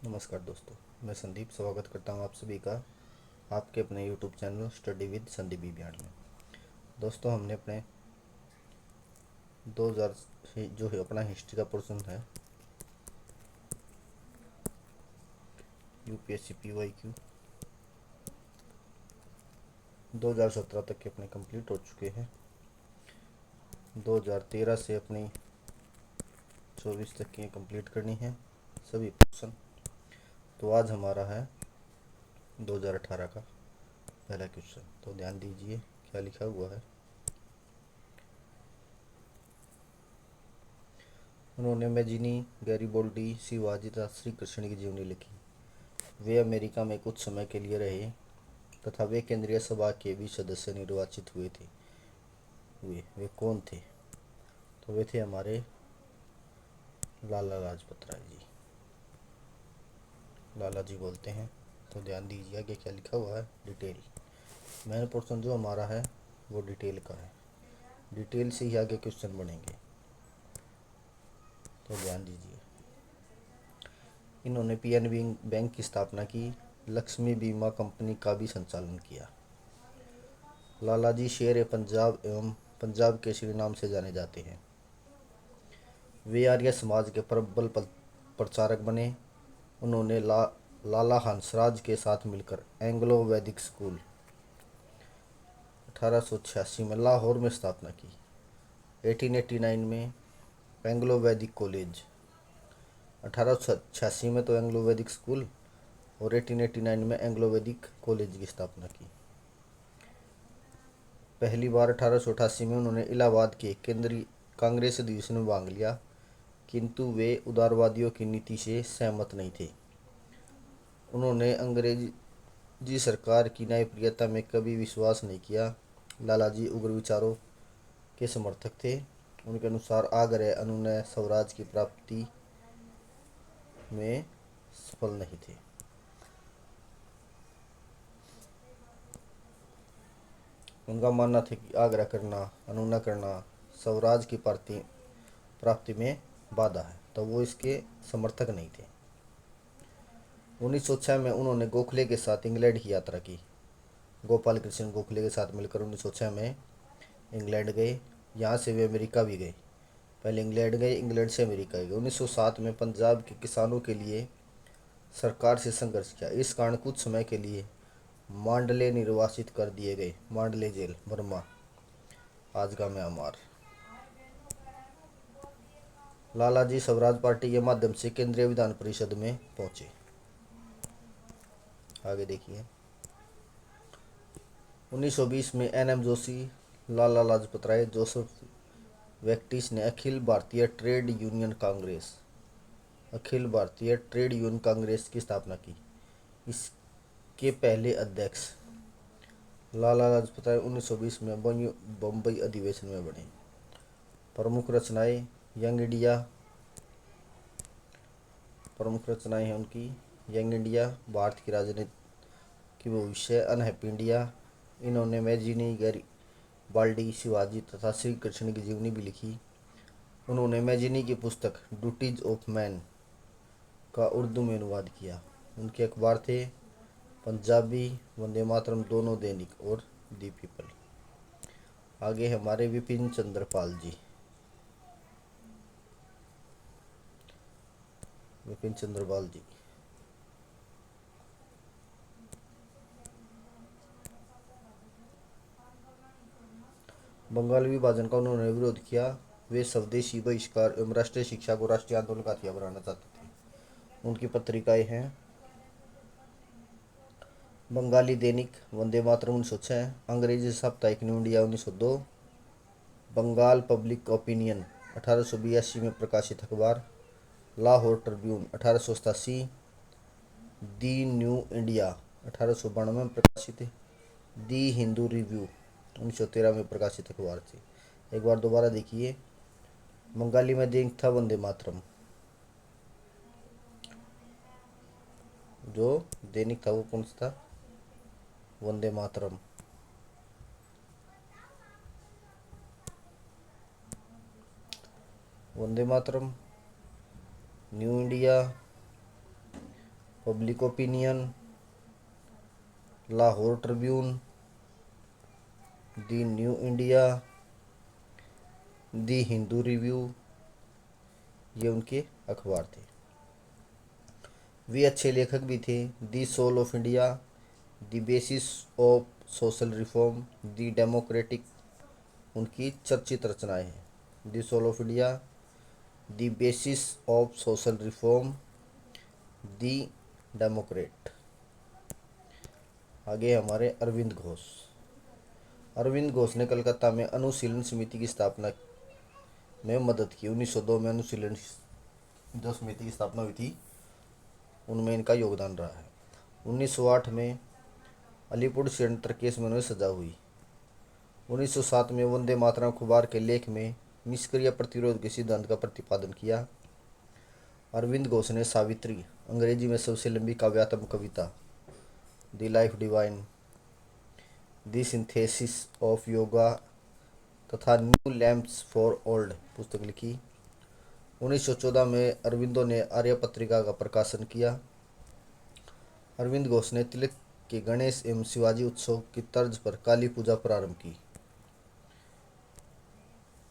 नमस्कार दोस्तों, मैं संदीप स्वागत करता हूं आप सभी का आपके अपने YouTube channel study with Sandeep बियान में। दोस्तों, हमने अपने 2000 जो है अपना हिस्ट्री का पोर्शन है यूपीएससी PYQ 2017 तक के अपने कंप्लीट हो चुके हैं। 2013 से अपनी 24 तक की कंप्लीट करनी है सभी पोर्शन। तो आज हमारा है 2018 का पहला क्वेश्चन। तो ध्यान दीजिए क्या लिखा हुआ है। उन्होंने मैजिनी, गैरिबोल्डी, शिवाजी तथा श्री कृष्ण की जीवनी लिखी। वे अमेरिका में कुछ समय के लिए रहे तथा वे केंद्रीय सभा के भी सदस्य निर्वाचित हुए। वे कौन थे? तो वे थे हमारे लाला लाजपत राय जी। लाला जी बोलते हैं। तो ध्यान दीजिए आगे क्या लिखा हुआ है। डिटेल मेन पोर्शन जो हमारा है वो डिटेल का है। डिटेल से ही आगे क्वेश्चन बनेंगे, तो ध्यान दीजिए। इन्होंने PNB बैंक की स्थापना की। लक्ष्मी बीमा कंपनी का भी संचालन किया। लाला जी शेर पंजाब एवं पंजाब केसरी नाम से जाने जाते हैं। वे आर्य समाज के प्रबल प्रचारक बने। उन्होंने लाला हंसराज के साथ मिलकर एंग्लो वैदिक स्कूल 1886 में लाहौर में स्थापना की। 1889 में एंग्लो वैदिक कॉलेज, 1886 में तो एंग्लो वैदिक स्कूल और 1889 में एंग्लो वैदिक कॉलेज की स्थापना की। पहली बार 1888 में उन्होंने इलाहाबाद के केंद्रीय कांग्रेस अधिवेशन में भाग लिया, किंतु वे उदारवादियों की नीति से सहमत नहीं थे। उन्होंने अंग्रेजी सरकार की न्यायप्रियता में कभी विश्वास नहीं किया। लालाजी उग्र विचारों के समर्थक थे। उनके अनुसार आग्रह अनुनय स्वराज की प्राप्ति में सफल नहीं थे। उनका मानना था कि आग्रह करना, अनुनय करना स्वराज की प्राप्ति में बाधा है, तो वो इसके समर्थक नहीं थे। 1906 में उन्होंने गोखले के साथ इंग्लैंड की यात्रा की। गोपाल कृष्ण गोखले के साथ मिलकर 1906 में इंग्लैंड गए। यहाँ से वे अमेरिका भी गए। पहले इंग्लैंड गए, इंग्लैंड से अमेरिका गए। 1907 में पंजाब के किसानों के लिए सरकार से संघर्ष किया। इस कारण कुछ समय के लिए मांडले निर्वासित कर दिए गए। मांडले जेल, बर्मा, आज का म्यांमार। लालाजी स्वराज पार्टी के माध्यम से केंद्रीय विधान परिषद में पहुंचे। आगे देखिए। 1920 में NM जोशी, लाला लाजपत राय, जोसेफ वेक्टिस ने अखिल भारतीय ट्रेड यूनियन कांग्रेस की स्थापना की। इसके पहले अध्यक्ष लाला लाजपत राय 1920 में बम्बई अधिवेशन में बने। प्रमुख रचनाएं यंग इंडिया, प्रमुख रचनाएं हैं उनकी यंग इंडिया, भारत की राजनीति की भविष्य, अनहैप्पी इंडिया। इन्होंने मैजिनी, गैरिबाल्डी, शिवाजी तथा श्री कृष्ण की जीवनी भी लिखी। उन्होंने मैजिनी की पुस्तक ड्यूटीज ऑफ मैन का उर्दू में अनुवाद किया। उनके अखबार थे पंजाबी, वंदे मातरम दोनों दैनिक और दी पीपल। आगे हमारे विपिन चंद्र पाल जी। विपिन चंद्र पाल जी बंगाल विभाजन का उन्होंने विरोध किया। वे स्वदेशी बहिष्कार एवं राष्ट्रीय शिक्षा को राष्ट्रीय आंदोलन का हथियार बनाना चाहते थे। उनकी पत्रिकाएं हैं बंगाली दैनिक, वंदे मातरम 1906, अंग्रेजी साप्ताहिक New India 1902, Bengal public opinion 1882 में प्रकाशित अखबार, Lahore Tribune 1887, the New India 1892 में प्रकाशित, दी हिंदू रिव्यू 1913 में प्रकाशित अखबार थी। एक बार दोबारा देखिए। बंगाली में दैनिक था वंदे मातरम, जो दैनिक था वो कौन सा था? Vande Mataram. Vande Mataram, New India, Public Opinion, Lahore Tribune, The New India, The Hindu Review, ये उनके अखबार थे। वे अच्छे लेखक भी थे। The Soul of India, The Basis of Social Reform, The Democratic, उनकी चर्चित रचनाएं हैं। The Soul of India, The Basis of Social Reform, The Democrat. आगे हमारे अरविंद घोष। अरविंद घोष ने कलकत्ता में अनुशीलन समिति की स्थापना में मदद की। 1902 में अनुशीलन जो समिति की स्थापना हुई थी उनमें इनका योगदान रहा है। 1908 में अलीपुर षड्यंत्र केस में उन्हें सजा हुई। 1907 में वंदे मातरम अखबार के लेख में निष्क्रिय प्रतिरोध के सिद्धांत का प्रतिपादन किया। अरविंद घोष ने सावित्री, अंग्रेजी में सबसे लंबी काव्यात्मक कविता, The Life Divine, The Synthesis of Yoga तथा न्यू लैम्प्स फॉर ओल्ड पुस्तक लिखी। 1914 में अरविंदो ने आर्य पत्रिका का प्रकाशन किया। अरविंद घोष ने तिलक के गणेश एवं शिवाजी उत्सव की तर्ज पर काली पूजा प्रारंभ की।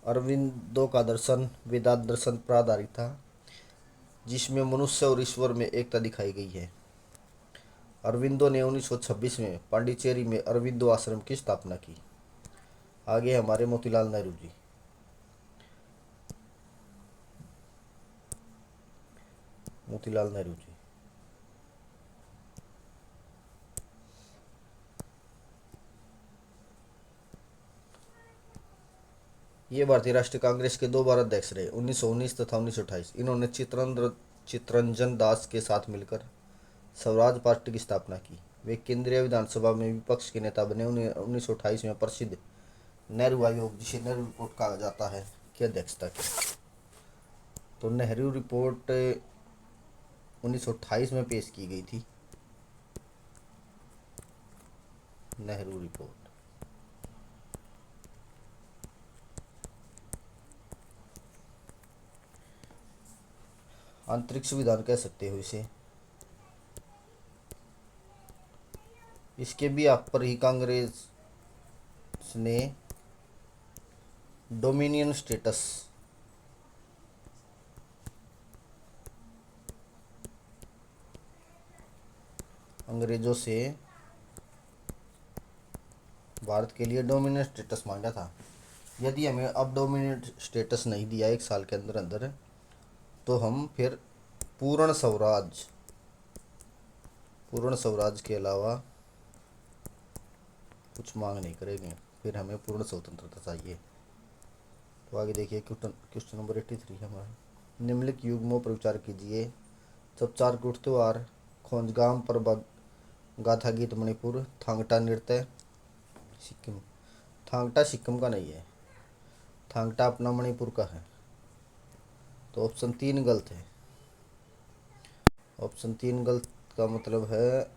अरविंदो का दर्शन वेदांत दर्शन पर आधारित था, जिसमें मनुष्य और ईश्वर में एकता दिखाई गई है। अरविंदो ने 1926 में पांडिचेरी में अरविंदो आश्रम की स्थापना की। आगे हमारे मोतीलाल नेहरू जी। मोतीलाल नेहरू जी ये भारतीय राष्ट्रीय कांग्रेस के 2 बार अध्यक्ष रहे, 1919 तथा 1928। इन्होंने चित्तरंजन दास के साथ मिलकर स्वराज पार्टी की स्थापना की। वे केंद्रीय विधानसभा में विपक्ष के नेता बने। 1928 में प्रसिद्ध नेहरू आयोग, जिसे नेहरू रिपोर्ट कहा जाता है, की अध्यक्षता की। तो नेहरू रिपोर्ट 1928 में पेश की गई थी। नेहरू रिपोर्ट आंतरिक संविधान कह सकते हो इसे। इसके भी आप पर ही कांग्रेस ने डोमिनियन स्टेटस अंग्रेजों से भारत के लिए डोमिनेंट स्टेटस मांगा था। यदि हमें अब डोमिनेंट स्टेटस नहीं दिया 1 साल के अंदर अंदर, तो हम फिर पूर्ण स्वराज के अलावा कुछ मांग नहीं करेंगे। फिर हमें पूर्ण स्वतंत्रता चाहिए। तो आगे देखिए क्वेश्चन नंबर 83 हमारा। निम्नलिखित युग्मों पर विचार कीजिए। चपचार कुट त्योहार, खोंजगाम पर गाथा गीत मणिपुर, थांगटा नृत्य सिक्किम। थांगटा सिक्किम का नहीं है, थांगटा अपना मणिपुर का है। तो ऑप्शन 3 गलत है। ऑप्शन 3 गलत का मतलब है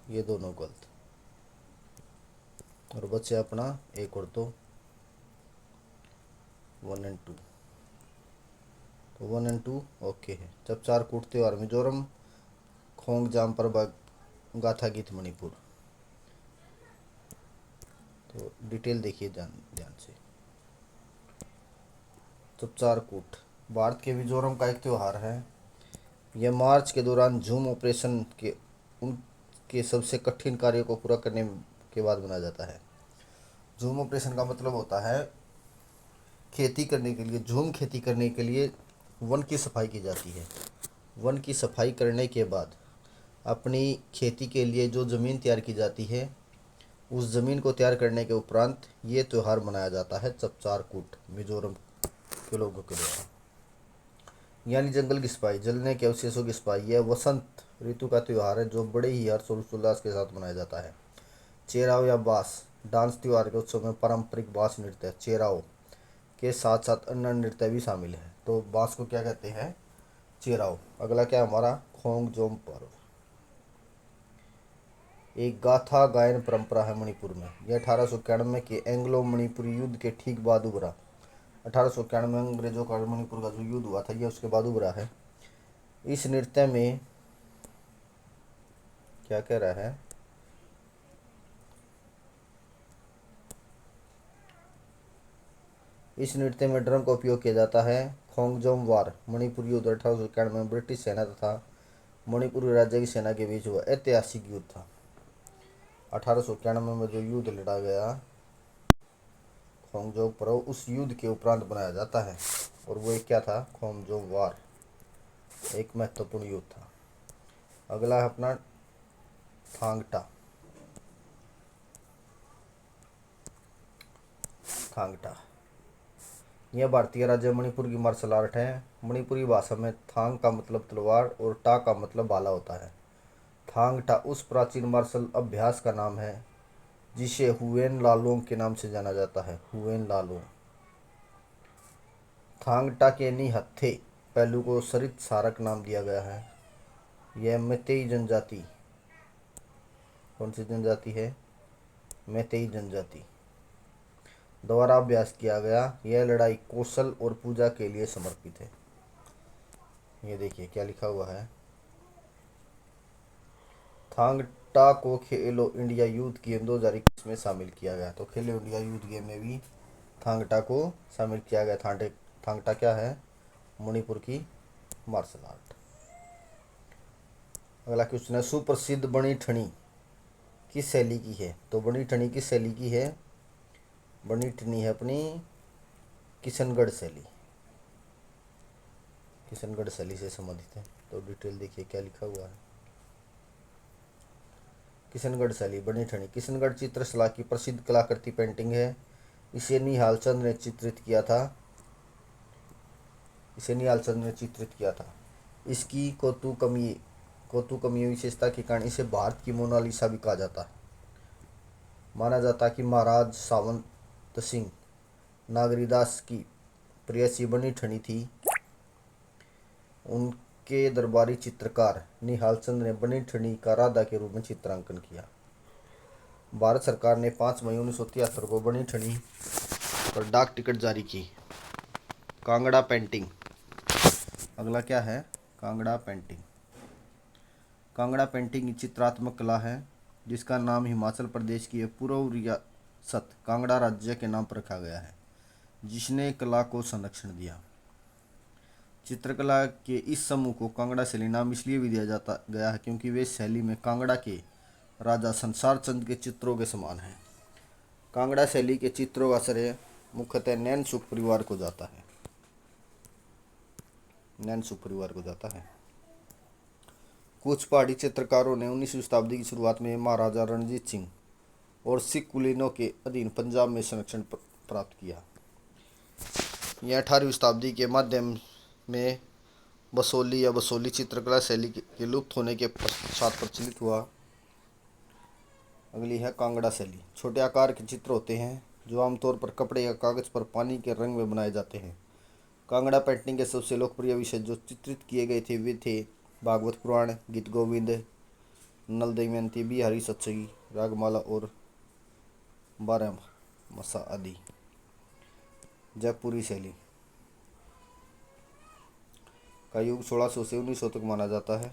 ये दोनों गलत। और बचे अपना एक और 2, 1 एंड 2। तो 1 एंड 2 ओके है। चपचार कूट त्योहार मिजोरम, खोंगजाम पर गाथा गीत मणिपुर। तो डिटेल देखिए ध्यान से। चपचार कूट भारत के मिजोरम का एक त्यौहार है। यह मार्च के दौरान झूम ऑपरेशन के उनके सबसे कठिन कार्यों को पूरा करने के बाद मनाया जाता है। झूम ऑपरेशन का मतलब होता है खेती करने के लिए, झूम खेती करने के लिए वन की सफाई की जाती है। वन की सफाई करने के बाद अपनी खेती के लिए जो ज़मीन तैयार की जाती है, उस ज़मीन को तैयार करने के उपरांत ये त्यौहार मनाया जाता है, चपचार कूट, मिजोरम के लोगों के द्वारा। यानी जंगल की सफाई, जलने के अवशेषों की सफाई। यह वसंत ऋतु का त्यौहार है जो बड़े ही हर्षोल्लास के साथ मनाया जाता है। चेराव या बास डांस त्यौहार के उत्सव में पारंपरिक बास नृत्य चेराव के साथ साथ अन्य नृत्य भी शामिल है। तो बास को क्या कहते हैं? चेराव। अगला क्या है हमारा? खोंगजोम पर्व। एक गाथा गायन परंपरा है मणिपुर में। यह 1891 के एंग्लो मणिपुरी युद्ध के ठीक बाद उभरा। 1891 में अंग्रेजों का मणिपुर का जो युद्ध हुआ था, यह उसके बाद उभरा है। इस नृत्य में क्या कह रहा है, इस नृत्य में ड्रम का उपयोग किया जाता है। खोंगजोम वार मणिपुर युद्ध 1891 में ब्रिटिश सेना तथा मणिपुरी राज्य की सेना के बीच हुआ ऐतिहासिक युद्ध था। 1891 में जो युद्ध लड़ा गया खोंगजोम पर्व, उस युद्ध के उपरांत बनाया जाता है। और वो एक क्या था, खोंगजोम वार, एक महत्वपूर्ण युद्ध था। अगला है अपना थांगटा। थांगटा यह भारतीय राज्य मणिपुर की मार्शल आर्ट है। मणिपुरी भाषा में थांग का मतलब तलवार और टा का मतलब भाला होता है। थांग टा उस प्राचीन मार्शल अभ्यास का नाम है जिसे हुएन लालोंग के नाम से जाना जाता है। हुएन लालोंग। थांग टा के निहत्थे पहलू को सरित सारक नाम दिया गया है। यह मैतेई जनजाति, कौन सी जनजाति है, मैतेई जनजाति द्वारा अभ्यास किया गया। यह लड़ाई कौशल और पूजा के लिए समर्पित है। ये देखिए क्या लिखा हुआ है, थांग टा को खेलो इंडिया यूथ गेम 2021 में शामिल किया गया। तो खेलो इंडिया यूथ गेम में भी थांग टा को शामिल किया गया। थांग टा क्या है, मणिपुर की मार्शल आर्ट। अगला क्वेश्चन है, सुप्रसिद्ध बनी ठनी किस शैली की है। तो बनी ठनी किस शैली की है, बनी ठनी है अपनी किशनगढ़ शैली, किशनगढ़ शैली से संबंधित है। तो डिटेल देखिए क्या लिखा हुआ है। किशनगढ़ शैली बनी ठनी किशनगढ़ चित्रशला की प्रसिद्ध कलाकृति पेंटिंग है। इसे निहाल चंद ने चित्रित किया था। इसकी कौतुकमीय विशेषता के कारण इसे भारत की मोनालिसा भी कहा जाता है। माना जाता है कि महाराज सावंत सिंह नागरीदास की प्रेयसी बनी ठनी थी। उनके दरबारी चित्रकार निहाल चंद ने बनी ठनी का राधा के रूप में चित्रांकन किया। भारत सरकार ने 5 मई 1973 को बनी ठनी पर डाक टिकट जारी की। कांगड़ा पेंटिंग। अगला क्या है, कांगड़ा पेंटिंग। कांगड़ा पेंटिंग चित्रात्मक कला है जिसका नाम हिमाचल प्रदेश की पूर्व रियासत कांगड़ा राज्य के नाम पर रखा गया है, जिसने कला को संरक्षण दिया। चित्रकला के इस समूह को कांगड़ा शैली नाम इसलिए भी दिया जाता गया है क्योंकि वे शैली में कांगड़ा के राजा संसार चंद के चित्रों के समान है। कांगड़ा शैली के चित्रों का श्रेय मुख्यतः नैन सुख परिवार को जाता है। कुछ पहाड़ी चित्रकारों ने 19वीं शताब्दी की शुरुआत में महाराजा रणजीत सिंह और सिख कुलीनों के अधीन पंजाब में संरक्षण प्राप्त किया। यह 18वीं शताब्दी के मध्य में बसोली या बसोली चित्रकला शैली के लुप्त होने के पश्चात प्रचलित हुआ। अगली है कांगड़ा शैली। छोटे आकार के चित्र होते हैं जो आमतौर पर कपड़े या कागज पर पानी के रंग में बनाए जाते हैं। कांगड़ा पेंटिंग के सबसे लोकप्रिय विषय जो चित्रित किए गए थे वे थे भागवत पुराण, गीत गोविंद, नल दमयंती, बिहारी सच्ची, रागमाला और 12 मसा आदि। जयपुरी शैली का युग 1600 से 1900 तक माना जाता है।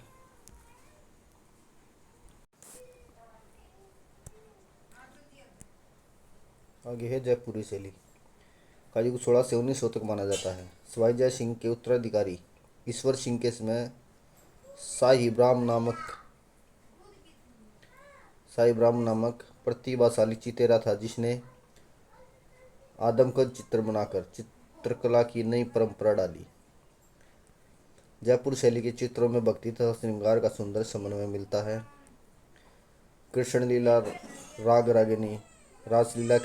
आगे है जयपुरी शैली का युग 16 से 1900 तक माना जाता है। सवाई जय सिंह के उत्तराधिकारी ईश्वर सिंह के समय साहिब राम नामक प्रतिभाशाली चितेरा था जिसने आदमकद चित्र बनाकर चित्रकला की नई परंपरा डाली। जयपुर शैली के चित्रों में भक्ति तथा श्रृंगार का सुंदर समन्वय मिलता है। कृष्ण लीला राग रागिनी रासलीला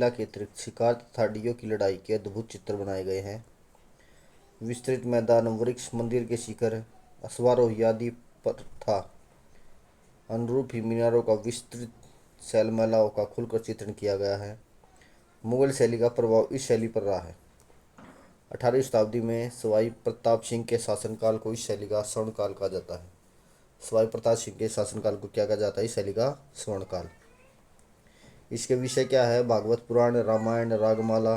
के अतिरिक्त शिकार तथा डियों की लड़ाई के अद्भुत चित्र बनाए गए हैं। विस्तृत मैदान, वृक्ष, मंदिर के शिखर, अश्वारोही आदि पर था अनुरूप ही मीनारों का विस्तृत शैलमालाओं का खुलकर चित्रण किया गया है। मुगल शैली का प्रभाव इस शैली पर रहा है। 18वीं शताब्दी में सवाई प्रताप सिंह के शासनकाल को इस शैली का स्वर्णकाल कहा जाता है। सवाई प्रताप सिंह के शासनकाल को क्या कहा जाता है, इस शैली का स्वर्णकाल। इसके विषय क्या है? भागवत पुराण, रामायण, रागमाला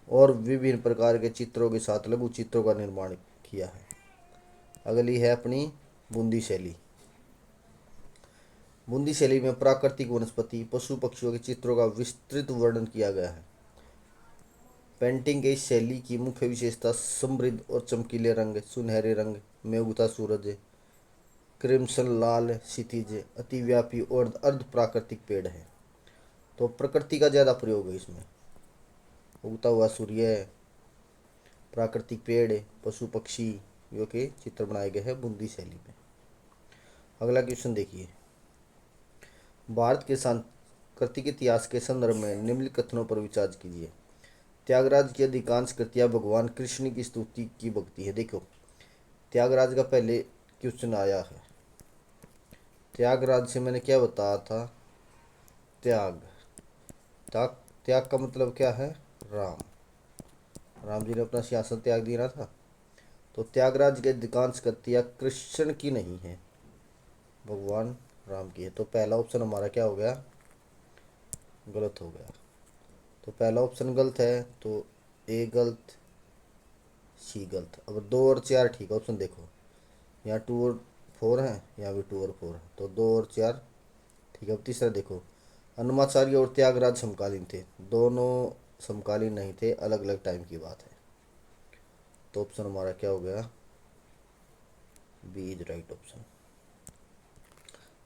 और विभिन्न प्रकार के चित्रों के साथ लघु चित्रों का निर्माण किया है। अगली है अपनी बूंदी शैली। बूंदी शैली में प्राकृतिक वनस्पति, पशु पक्षियों के चित्रों का विस्तृत वर्णन किया गया है। पेंटिंग के इस शैली की मुख्य विशेषता समृद्ध और चमकीले रंग, सुनहरे रंग में उगता सूरज, क्रिम्सन लाल क्षितिज, अतिव्यापी और अर्ध प्राकृतिक पेड़ है। तो प्रकृति का ज़्यादा प्रयोग है इसमें। उगता हुआ सूर्य, प्राकृतिक पेड़, पशु पक्षी जो के चित्र बनाए गए हैं बूंदी शैली में। अगला क्वेश्चन देखिए, भारत के सांस्कृतिक इतिहास के संदर्भ में निम्न कथनों पर विचार कीजिए। त्यागराज की अधिकांश कृतियां भगवान कृष्ण की स्तुति की भक्ति है। देखो, त्यागराज का पहले क्वेश्चन आया है। त्यागराज से मैंने क्या बताया था? त्याग, त्याग त्याग का मतलब क्या है? राम। राम जी ने अपना सिंहासन त्याग दिया था। तो त्यागराज की अधिकांश कृतियां कृष्ण की नहीं है, भगवान राम की है। तो पहला ऑप्शन हमारा क्या हो गया? गलत हो गया। तो पहला ऑप्शन गलत है, तो ए गलत, सी गलत। अब 2 और 4 ठीक है। ऑप्शन देखो, यहाँ 2 और 4 हैं, यहाँ भी 2 और 4 है, तो 2 और 4 ठीक है। अब तीसरा देखो, अन्नमाचार्य और त्यागराज समकालीन थे। दोनों समकालीन नहीं थे, अलग अलग टाइम की बात है। तो ऑप्शन हमारा क्या हो गया? B is right option.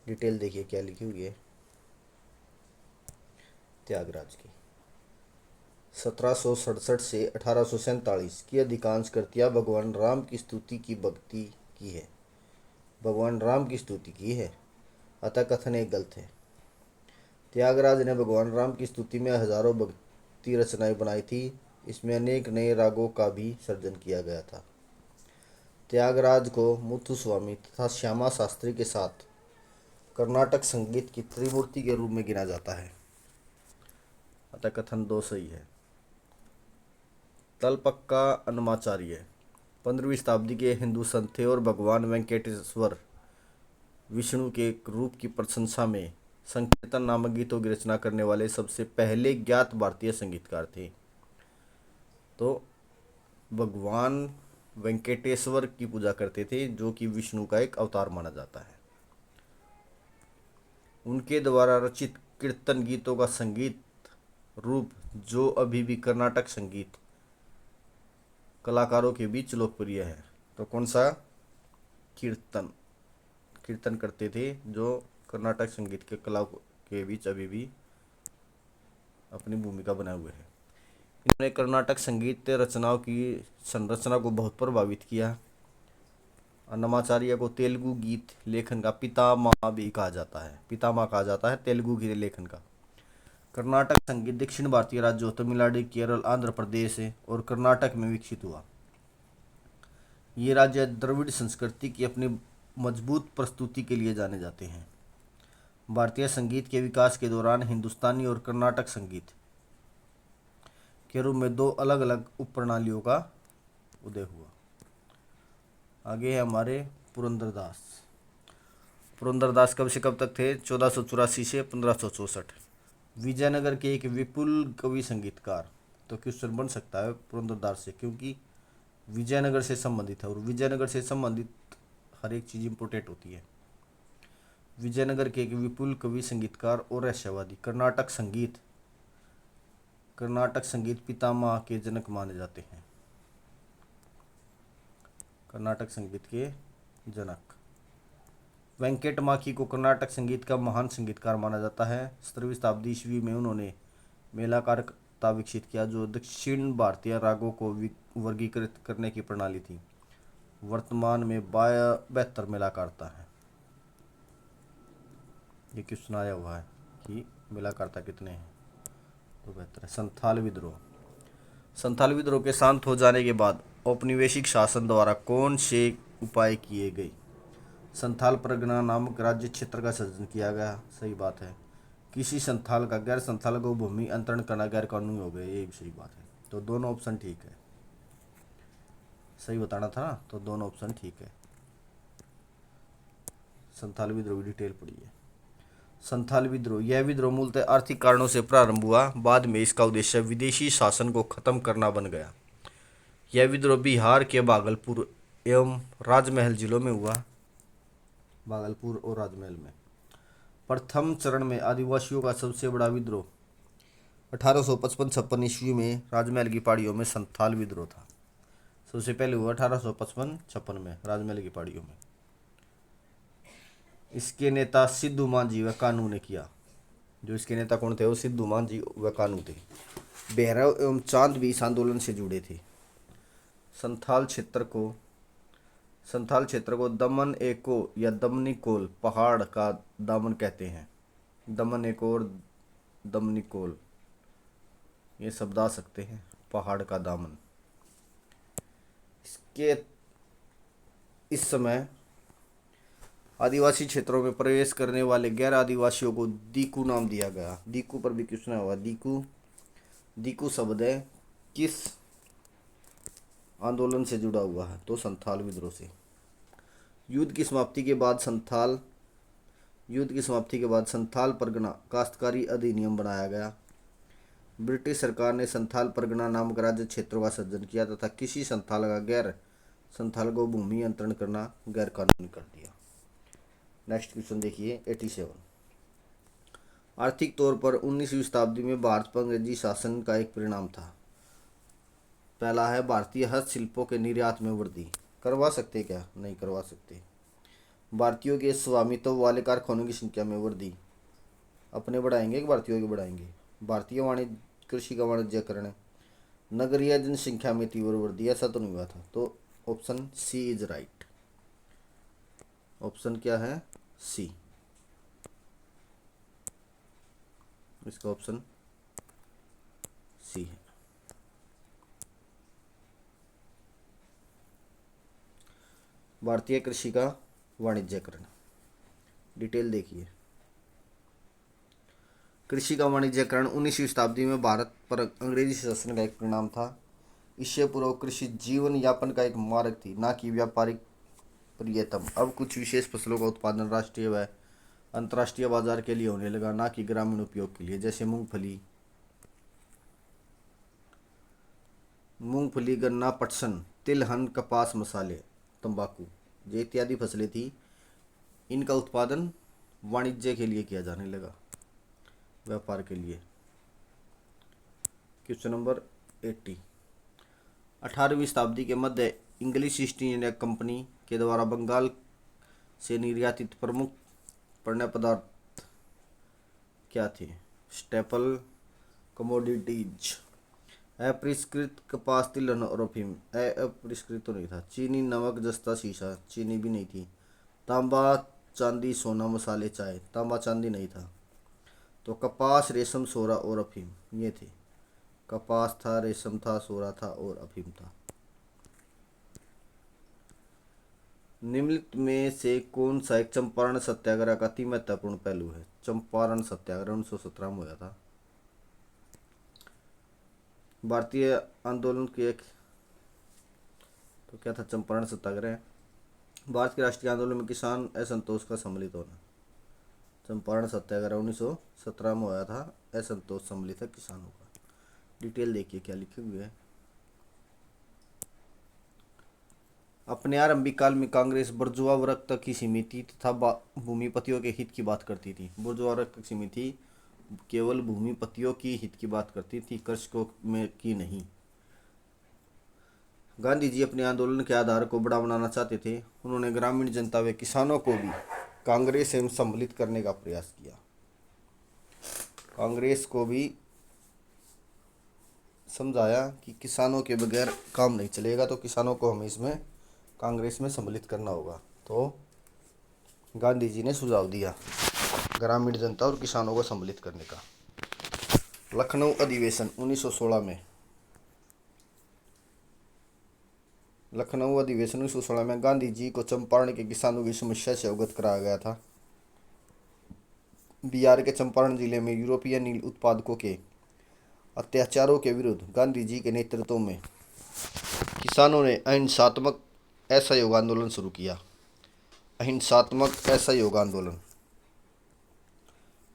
Detail देखिए क्या लिखी हुई है त्यागराज की। 1767 से 1847 की अधिकांश कृतियां भगवान राम की स्तुति की भक्ति की है। भगवान राम की स्तुति की है, अतः कथन एक गलत है। त्यागराज ने भगवान राम की स्तुति में हजारों भक्ति रचनाएं बनाई थी। इसमें अनेक नए रागों का भी सर्जन किया गया था। त्यागराज को मुथुस्वामी तथा श्यामा शास्त्री के साथ कर्नाटक संगीत की त्रिमूर्ति के रूप में गिना जाता है, अतः कथन 2 सही है। तलपक्का अन्नमाचार्य 15वीं शताब्दी के हिंदू संत थे और भगवान वेंकटेश्वर विष्णु के एक रूप की प्रशंसा में संकीर्तन नामक गीतों की रचना करने वाले सबसे पहले ज्ञात भारतीय संगीतकार थे। तो भगवान वेंकटेश्वर की पूजा करते थे, जो कि विष्णु का एक अवतार माना जाता है। उनके द्वारा रचित कीर्तन गीतों का संगीत रूप जो अभी भी कर्नाटक संगीत कलाकारों के बीच लोकप्रिय है। तो कौन सा? कीर्तन, कीर्तन करते थे जो कर्नाटक संगीत के कला के बीच अभी भी अपनी भूमिका बनाए हुए हैं। इन्होंने कर्नाटक संगीत रचनाओं की संरचना को बहुत प्रभावित किया। अन्नमाचार्य को तेलुगु गीत लेखन का पितामह भी कहा जाता है, पितामह कहा जाता है तेलुगु गीत लेखन का। कर्नाटक संगीत दक्षिण भारतीय राज्यों तमिलनाडु, केरल, आंध्र प्रदेश और कर्नाटक में विकसित हुआ। ये राज्य द्रविड़ संस्कृति की अपनी मजबूत प्रस्तुति के लिए जाने जाते हैं। भारतीय संगीत के विकास के दौरान हिंदुस्तानी और कर्नाटक संगीत के रूप में 2 अलग अलग उपप्रणालियों का उदय हुआ। आगे है हमारे पुरंदरदास। पुरंदरदास कब से कब तक थे? 1484 से 1564। विजयनगर के एक विपुल कवि संगीतकार। तो क्वेश्चन बन सकता है पुरंदरदास से, क्योंकि विजयनगर से संबंधित है और विजयनगर से संबंधित हर एक चीज़ इंपोर्टेंट होती है। विजयनगर के एक विपुल कवि संगीतकार और रहस्यवादी, कर्नाटक संगीत पितामह के जनक माने जाते हैं। कर्नाटक संगीत के जनक वेंकटमाखी को कर्नाटक संगीत का महान संगीतकार माना जाता है। 17वीं शताब्दी ईस्वी में उन्होंने मेलाकारता विकसित किया, जो दक्षिण भारतीय रागों को वर्गीकृत करने की प्रणाली थी। वर्तमान में 72 मेलाकारता है। ये क्वेश्चन आया हुआ है कि मेलाकारता कितने हैं, तो बेहतर है। संथाल विद्रोह के शांत हो जाने के बाद औपनिवेशिक शासन द्वारा कौन से उपाय किए गए? संथाल परगना नामक राज्य क्षेत्र का सृजन किया गया, सही बात है। किसी संथाल का गैर संथाल को भूमि अंतरण करना गैर कानूनी हो गया, ये भी सही बात है। तो दोनों ऑप्शन ठीक है, सही बताना था ना, तो दोनों ऑप्शन ठीक है। संथाल विद्रोह की डिटेल पढ़िए। संथाल विद्रोह, यह विद्रोह मूलतः आर्थिक कारणों से प्रारंभ हुआ, बाद में इसका उद्देश्य विदेशी शासन को खत्म करना बन गया। यह विद्रोह बिहार के भागलपुर एवं राजमहल जिलों में हुआ। भागलपुर और राजमहल में प्रथम चरण में आदिवासियों का सबसे बड़ा विद्रोह 1855-56 ईस्वी में राजमहल की पहाड़ियों में संथाल विद्रोह था। सबसे पहले हुआ 1855-56 में राजमहल की पहाड़ियों में। इसके नेता सिद्धू मांझी व कानू ने किया। जो इसके नेता कौन थे? वो सिद्धू मांझी व कानू थे। भैरव एवं चांद भी इस आंदोलन से जुड़े थे। संथाल क्षेत्र को दमन एको या दमनी कोल पहाड़ का दामन कहते हैं। दमन एको और दमनी कोल ये शब्द आ सकते हैं। पहाड़ का दामन। इस समय आदिवासी क्षेत्रों में प्रवेश करने वाले गैर आदिवासियों को दीकू नाम दिया गया। दीकू पर भी क्वेश्चन हुआ। दीकू शब्द है किस आंदोलन से जुड़ा हुआ है? तो संथाल विद्रोह से। युद्ध की समाप्ति के बाद संथाल परगना काश्तकारी अधिनियम बनाया गया। ब्रिटिश सरकार ने संथाल परगना नामक राज्य क्षेत्रों का सृजन किया तथा किसी संथाल का गैर संथाल को भूमि अंतरण करना गैर कानूनी कर दिया। नेक्स्ट क्वेश्चन देखिए 87। आर्थिक तौर पर 19वीं शताब्दी में भारत पर अंग्रेजी शासन का एक परिणाम था। पहला है भारतीय हस्तशिल्पों के निर्यात में वृद्धि। करवा सकते क्या? नहीं करवा सकते। भारतीयों के स्वामित्व वाले कारखानों की संख्या में वृद्धि। अपने बढ़ाएंगे कि भारतीयों के बढ़ाएंगे? भारतीय वाणिज्य कृषि का वाणिज्यकरण। नगरीय जनसंख्या में तीव्र वृद्धि। ऐसा तो नहीं हुआ था। तो option C is right. Option क्या है? सी। इसका ऑप्शन सी है। भारतीय कृषि का वाणिज्यकरण। डिटेल देखिए। कृषि का वाणिज्यकरण 19वीं शताब्दी में भारत पर अंग्रेजी शासन का एक परिणाम था। इससे पूर्व कृषि जीवन यापन का एक मार्ग थी, ना कि व्यापारिक प्रियतम। अब कुछ विशेष फसलों का उत्पादन राष्ट्रीय व अंतर्राष्ट्रीय बाजार के लिए होने लगा, ना कि ग्रामीण उपयोग के लिए। जैसे मूंगफली, गन्ना, पटसन, तिलहन, कपास, मसाले, तंबाकू, ये इत्यादि फसलें थी। इनका उत्पादन वाणिज्य के लिए किया जाने लगा, व्यापार के लिए। Question number 80। 18वीं शताब्दी के मध्य इंग्लिश ईस्ट इंडिया कंपनी के द्वारा बंगाल से निर्यातित प्रमुख पण्य पदार्थ क्या थे? Staple commodities. अपरिष्कृत कपास, तिलहन और अफीम। अपरिष्कृत तो नहीं था। चीनी, नमक, जस्ता, शीशा। चीनी भी नहीं थी। तांबा, चांदी, सोना, मसाले, चाय। तांबा चांदी नहीं था। तो कपास, रेशम, सोरा और अफीम ये थे। कपास था, रेशम था, सोरा था और अफीम था। निम्नलिखित में से कौन सा एक चंपारण सत्याग्रह का अति महत्वपूर्ण पहलू है? चंपारण सत्याग्रह 1917 में हुआ था। भारतीय आंदोलन की एक तो क्या था? चंपारण सत्याग्रह। भारत के राष्ट्रीय आंदोलन में किसान असंतोष का सम्मिलित होना। चंपारण सत्याग्रह 1917 में हुआ था। असंतोष सम्मिलित है किसानों का। डिटेल देखिए क्या लिखे हुए है। अपने आरंभिक काल में कांग्रेस बुर्जुआ वर्ग तक की सीमित थी तथा भूमिपतियों के हित की बात करती थी। बुर्जुआ वर्ग तक सीमित थी, केवल भूमिपतियों की हित की बात करती थी, कृषकों में की नहीं। गांधी जी अपने आंदोलन के आधार को बड़ा बनाना चाहते थे। उन्होंने ग्रामीण जनता व किसानों को भी कांग्रेस में सम्मिलित करने का प्रयास किया। कांग्रेस को भी समझाया कि किसानों के बगैर काम नहीं चलेगा, तो किसानों को हमें इसमें कांग्रेस में सम्मिलित करना होगा। तो गांधी जी ने सुझाव दिया ग्रामीण जनता और किसानों को सम्मिलित करने का। लखनऊ अधिवेशन 1916 में। लखनऊ अधिवेशन 1916 में गांधी जी को चंपारण के किसानों की समस्या से अवगत कराया गया था। बिहार के चंपारण जिले में यूरोपीय नील उत्पादकों के अत्याचारों के विरुद्ध गांधी जी के नेतृत्व में किसानों ने अहिंसात्मक असहयोग आंदोलन शुरू किया। अहिंसात्मक असहयोग आंदोलन।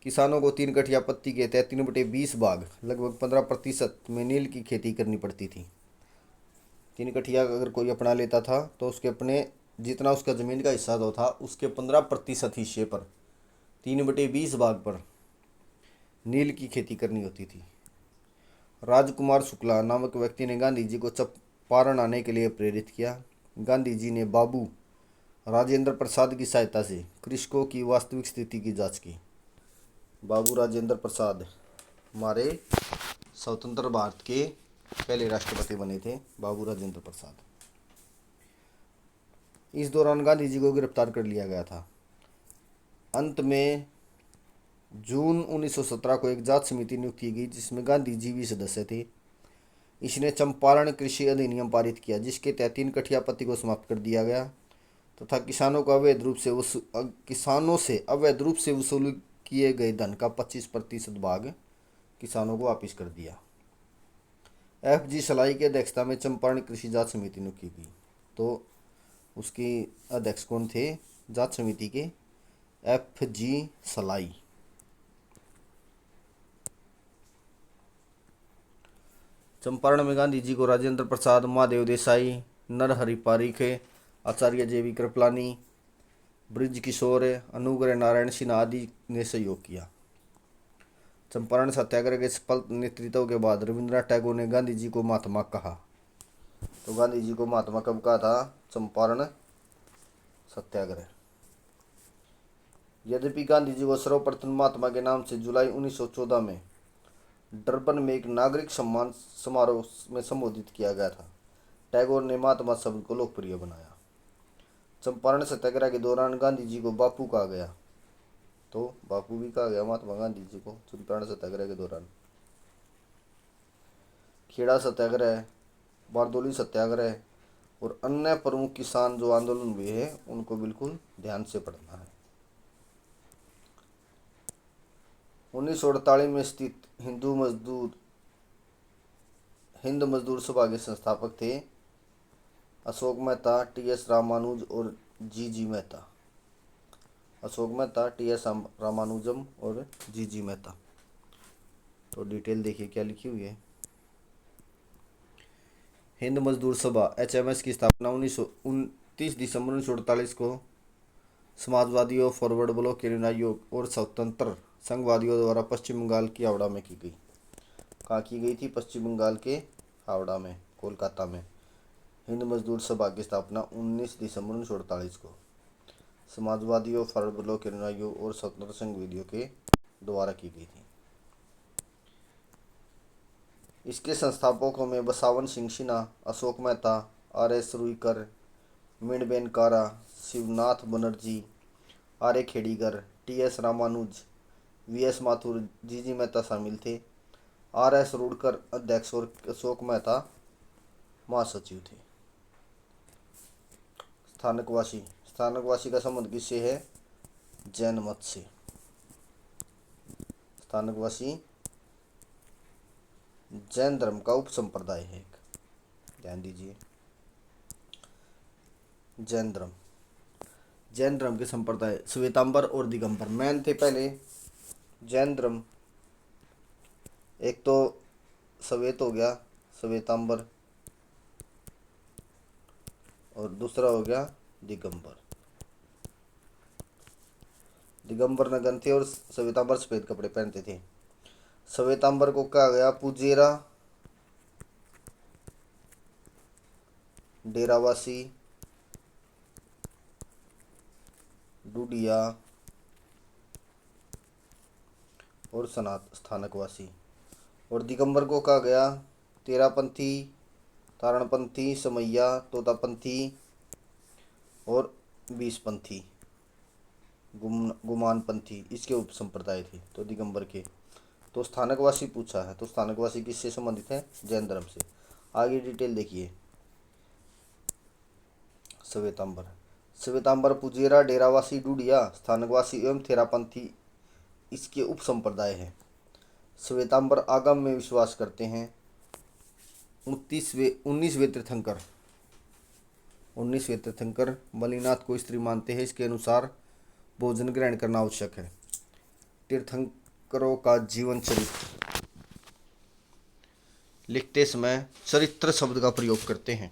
किसानों को 3 कठिया पत्ती के तहत 3/20 भाग लगभग 15% में नील की खेती करनी पड़ती थी। 3 कठिया अगर कोई अपना लेता था तो उसके अपने जितना उसका ज़मीन का हिस्सा जो था उसके 15% हिस्से पर 3/20 भाग पर नील की खेती करनी होती थी। राजकुमार शुक्ला नामक व्यक्ति ने गांधी जी को चंपारण आने के लिए प्रेरित किया। गांधी जी ने बाबू राजेंद्र प्रसाद की सहायता से कृषकों की वास्तविक स्थिति की जांच की। बाबू राजेंद्र प्रसाद हमारे स्वतंत्र भारत के पहले राष्ट्रपति बने थे, बाबू राजेंद्र प्रसाद। इस दौरान गांधी जी को गिरफ्तार कर लिया गया था। अंत में जून 1917 को एक जांच समिति नियुक्त की गई जिसमें गांधी जी भी सदस्य थे। इसने चंपारण कृषि अधिनियम पारित किया जिसके तहत 3 कठिया पत्ती को समाप्त कर दिया गया तथा किसानों से अवैध रूप से वसूल किए गए धन का 25% भाग किसानों को वापिस कर दिया। FG सलाई की अध्यक्षता में चंपारण कृषि जांच समिति नियुक्त की गई। तो उसकी अध्यक्ष कौन थे जांच समिति के? FG सलाई। चंपारण में गांधी जी को राजेंद्र प्रसाद, महादेव देसाई, नरहरि पारीख, आचार्य JV कृपलानी, ब्रिज किशोर, अनुग्रह नारायण सिन्हा आदि ने सहयोग किया। चंपारण सत्याग्रह के सफल नेतृत्व के बाद रविंद्रनाथ टैगोर ने गांधी जी को महात्मा कहा। तो गांधी जी को महात्मा कब कहा था? चंपारण सत्याग्रह। यद्यपि गांधी जी को सर्वप्रथम महात्मा के नाम से जुलाई 1914 में डरबन में एक नागरिक सम्मान समारोह में संबोधित किया गया था, टैगोर ने महात्मा शब्द को लोकप्रिय बनाया। चंपारण सत्याग्रह के दौरान गांधी जी को बापू कहा गया। तो बापू भी कहा गया महात्मा गांधी जी को चंपारण सत्याग्रह के दौरान। खेड़ा सत्याग्रह, बारदोली सत्याग्रह और अन्य प्रमुख किसान जो आंदोलन हुए हैं उनको बिल्कुल ध्यान से पढ़ना है। 1948 में स्थित हिंद मजदूर सभा के संस्थापक थे अशोक मेहता, TS रामानुज और GG मेहता। अशोक मेहता, TS रामानुजम और GG मेहता। तो डिटेल देखिए क्या लिखी हुई है। हिंद मजदूर सभा HMS की स्थापना 29 दिसंबर 1948 को समाजवादियों, फॉरवर्ड ब्लॉक के अनुयायियों और स्वतंत्र संघवादियों द्वारा पश्चिम बंगाल की हावड़ा में की गई। कहाँ की गई थी? पश्चिम बंगाल के हावड़ा में, कोलकाता में। हिंद मजदूर सभा की स्थापना 19 दिसंबर 1948 को समाजवादियों, फॉरवर्ड ब्लॉक के अनुयायियों और स्वतंत्र संघवादियों के द्वारा की गई थी। इसके संस्थापकों में बसावन सिंह सिन्हा, अशोक मेहता, RS रुईकर, मीणबेन कारा, शिवनाथ बनर्जी, आर्य Khedikar, TS Ramanuj, VS Mathur, GG Mehta शामिल थे। RS रुड़कर अध्यक्ष और अशोक मेहता महासचिव थे। स्थानकवासी का संबंध किससे है? जैन मत से। स्थानकवासी जैन धर्म का उपसंप्रदाय है एक, ध्यान दीजिए। जैन धर्म के संप्रदाय श्वेतांबर और दिगंबर मैन थे पहले। जैन धर्म एक तो श्वेत हो गया श्वेतांबर और दूसरा हो गया दिगंबर। दिगंबर नगन थे और श्वेतांबर सफेद कपड़े पहनते थे। श्वेतांबर को कहा गया पुजेरा, डेरावासी, डूडिया और स्थानकवासी। और दिगंबर को कहा गया तेरापंथी, तारणपंथी, समैया, तोतापंथी और बीसपंथी, गुमानपंथी इसके उपसंप्रदाय थे। तो दिगंबर के। तो स्थानकवासी पूछा है, तो स्थानकवासी किससे संबंधित है? जैन धर्म से। आगे डिटेल देखिए। श्वेतांबर पुजेरा, डेरावासी, डूडिया, स्थानकवासी एवं थेरापंथी इसके उपसंप्रदाय हैं। श्वेतांबर आगम में विश्वास करते हैं। 19वें तीर्थंकर बलिनाथ को स्त्री मानते हैं। इसके अनुसार भोजन ग्रहण करना आवश्यक है। तीर्थंकरों का जीवन चरित्र लिखते समय चरित्र शब्द का प्रयोग करते हैं।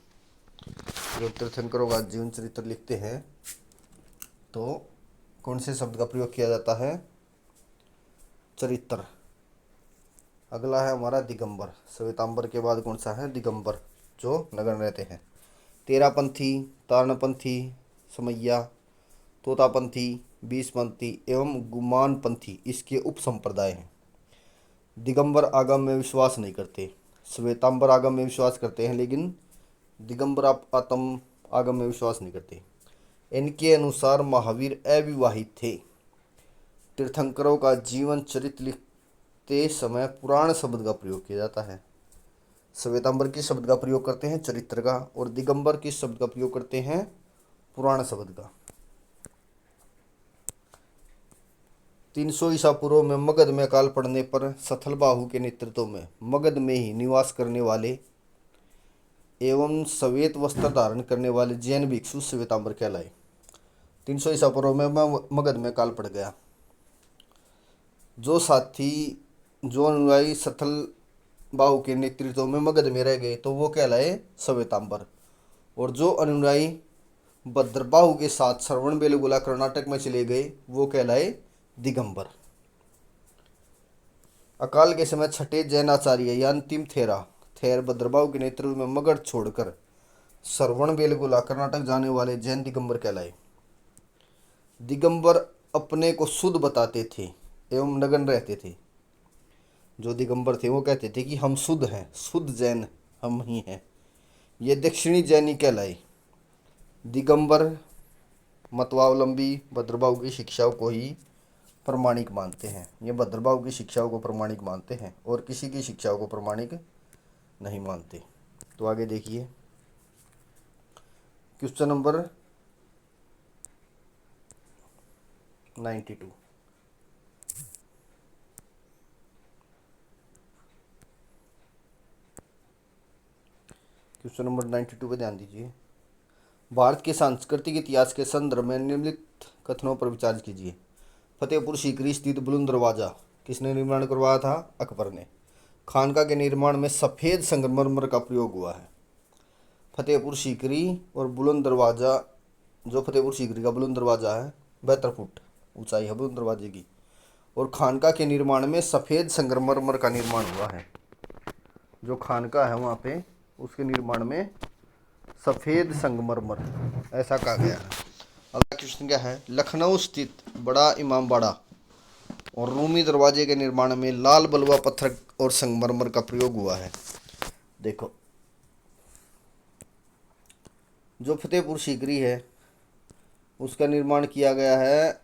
जो तीर्थंकरों का जीवन चरित्र लिखते हैं तो कौन से शब्द का प्रयोग किया जाता है? चरित्र। अगला है हमारा दिगंबर। श्वेतांबर के बाद कौन सा है? दिगंबर, जो नग्न रहते हैं। तेरापंथी, तारणपंथी, समैया, तोतापंथी, बीसपंथी एवं गुमानपंथी इसके उप संप्रदाय हैं। दिगंबर आगम में विश्वास नहीं करते। श्वेतांबर आगम में विश्वास करते हैं, लेकिन दिगंबर आत्म आगम में विश्वास नहीं करते। इनके अनुसार महावीर अविवाहित थे। तीर्थंकरों का जीवन चरित्र लिखते समय पुराण शब्द का प्रयोग किया जाता है। श्वेतांबर किस शब्द का प्रयोग करते हैं? चरित्र का। और दिगंबर किस शब्द का प्रयोग करते हैं? पुराण शब्द का। 300 ईसा पूर्व में मगध में अकाल पड़ने पर सथलबाहु के नेतृत्व में मगध में ही निवास करने वाले एवं श्वेत वस्त्र धारण करने वाले जैन भिक्षु श्वेतांबर कहलाए। 300 ईसा पूर्व में मगध में अकाल पड़ गया। जो अनुयायी सथल बाहु के नेतृत्व में मगध में रह गए तो वो कहलाए श्वेतांबर। और जो अनुयायी भद्रबाहु के साथ श्रवणबेलगोला कर्नाटक में चले गए वो कहलाए दिगंबर। अकाल के समय छठे जैनाचार्य या अंतिम थेर भद्रबाहु के नेतृत्व में मगध छोड़कर श्रवणबेलगोला कर्नाटक जाने वाले जैन दिगंबर कहलाए। दिगंबर अपने को शुद्ध बताते थे एवं नग्न रहते थे। जो दिगंबर थे वो कहते थे कि हम शुद्ध हैं, शुद्ध जैन हम ही हैं। ये दक्षिणी जैनी कहलाए। दिगंबर मतवावलंबी भद्रबाहु की शिक्षाओं को ही प्रमाणिक मानते हैं। ये भद्रबाहु की शिक्षाओं को प्रमाणिक मानते हैं और किसी की शिक्षाओं को प्रमाणिक नहीं मानते। तो आगे देखिए क्वेश्चन नंबर 92। क्वेश्चन नंबर 92 पे ध्यान दीजिए। भारत के सांस्कृतिक इतिहास के संदर्भ में निम्नलिखित कथनों पर विचार कीजिए। फतेहपुर सीकरी स्थित बुलंद दरवाजा किसने निर्माण करवाया था? अकबर ने। खानका के निर्माण में सफ़ेद संगमरमर का प्रयोग हुआ है। फतेहपुर सीकरी और बुलंद दरवाजा, जो फतेहपुर सीकरी का बुलंद दरवाजा है 72 फुट ऊंचाई है बुलंद दरवाजे की, और खानका के निर्माण में सफ़ेद संगमरमर का निर्माण हुआ है। जो खानका है वहाँ पे उसके निर्माण में सफ़ेद संगमरमर ऐसा कहा गया है। अगला क्वेश्चन क्या है? लखनऊ स्थित बड़ा इमामबाड़ा और रूमी दरवाजे के निर्माण में लाल बलुआ पत्थर और संगमरमर का प्रयोग हुआ है। देखो, जो फतेहपुर सीकरी है उसका निर्माण किया गया है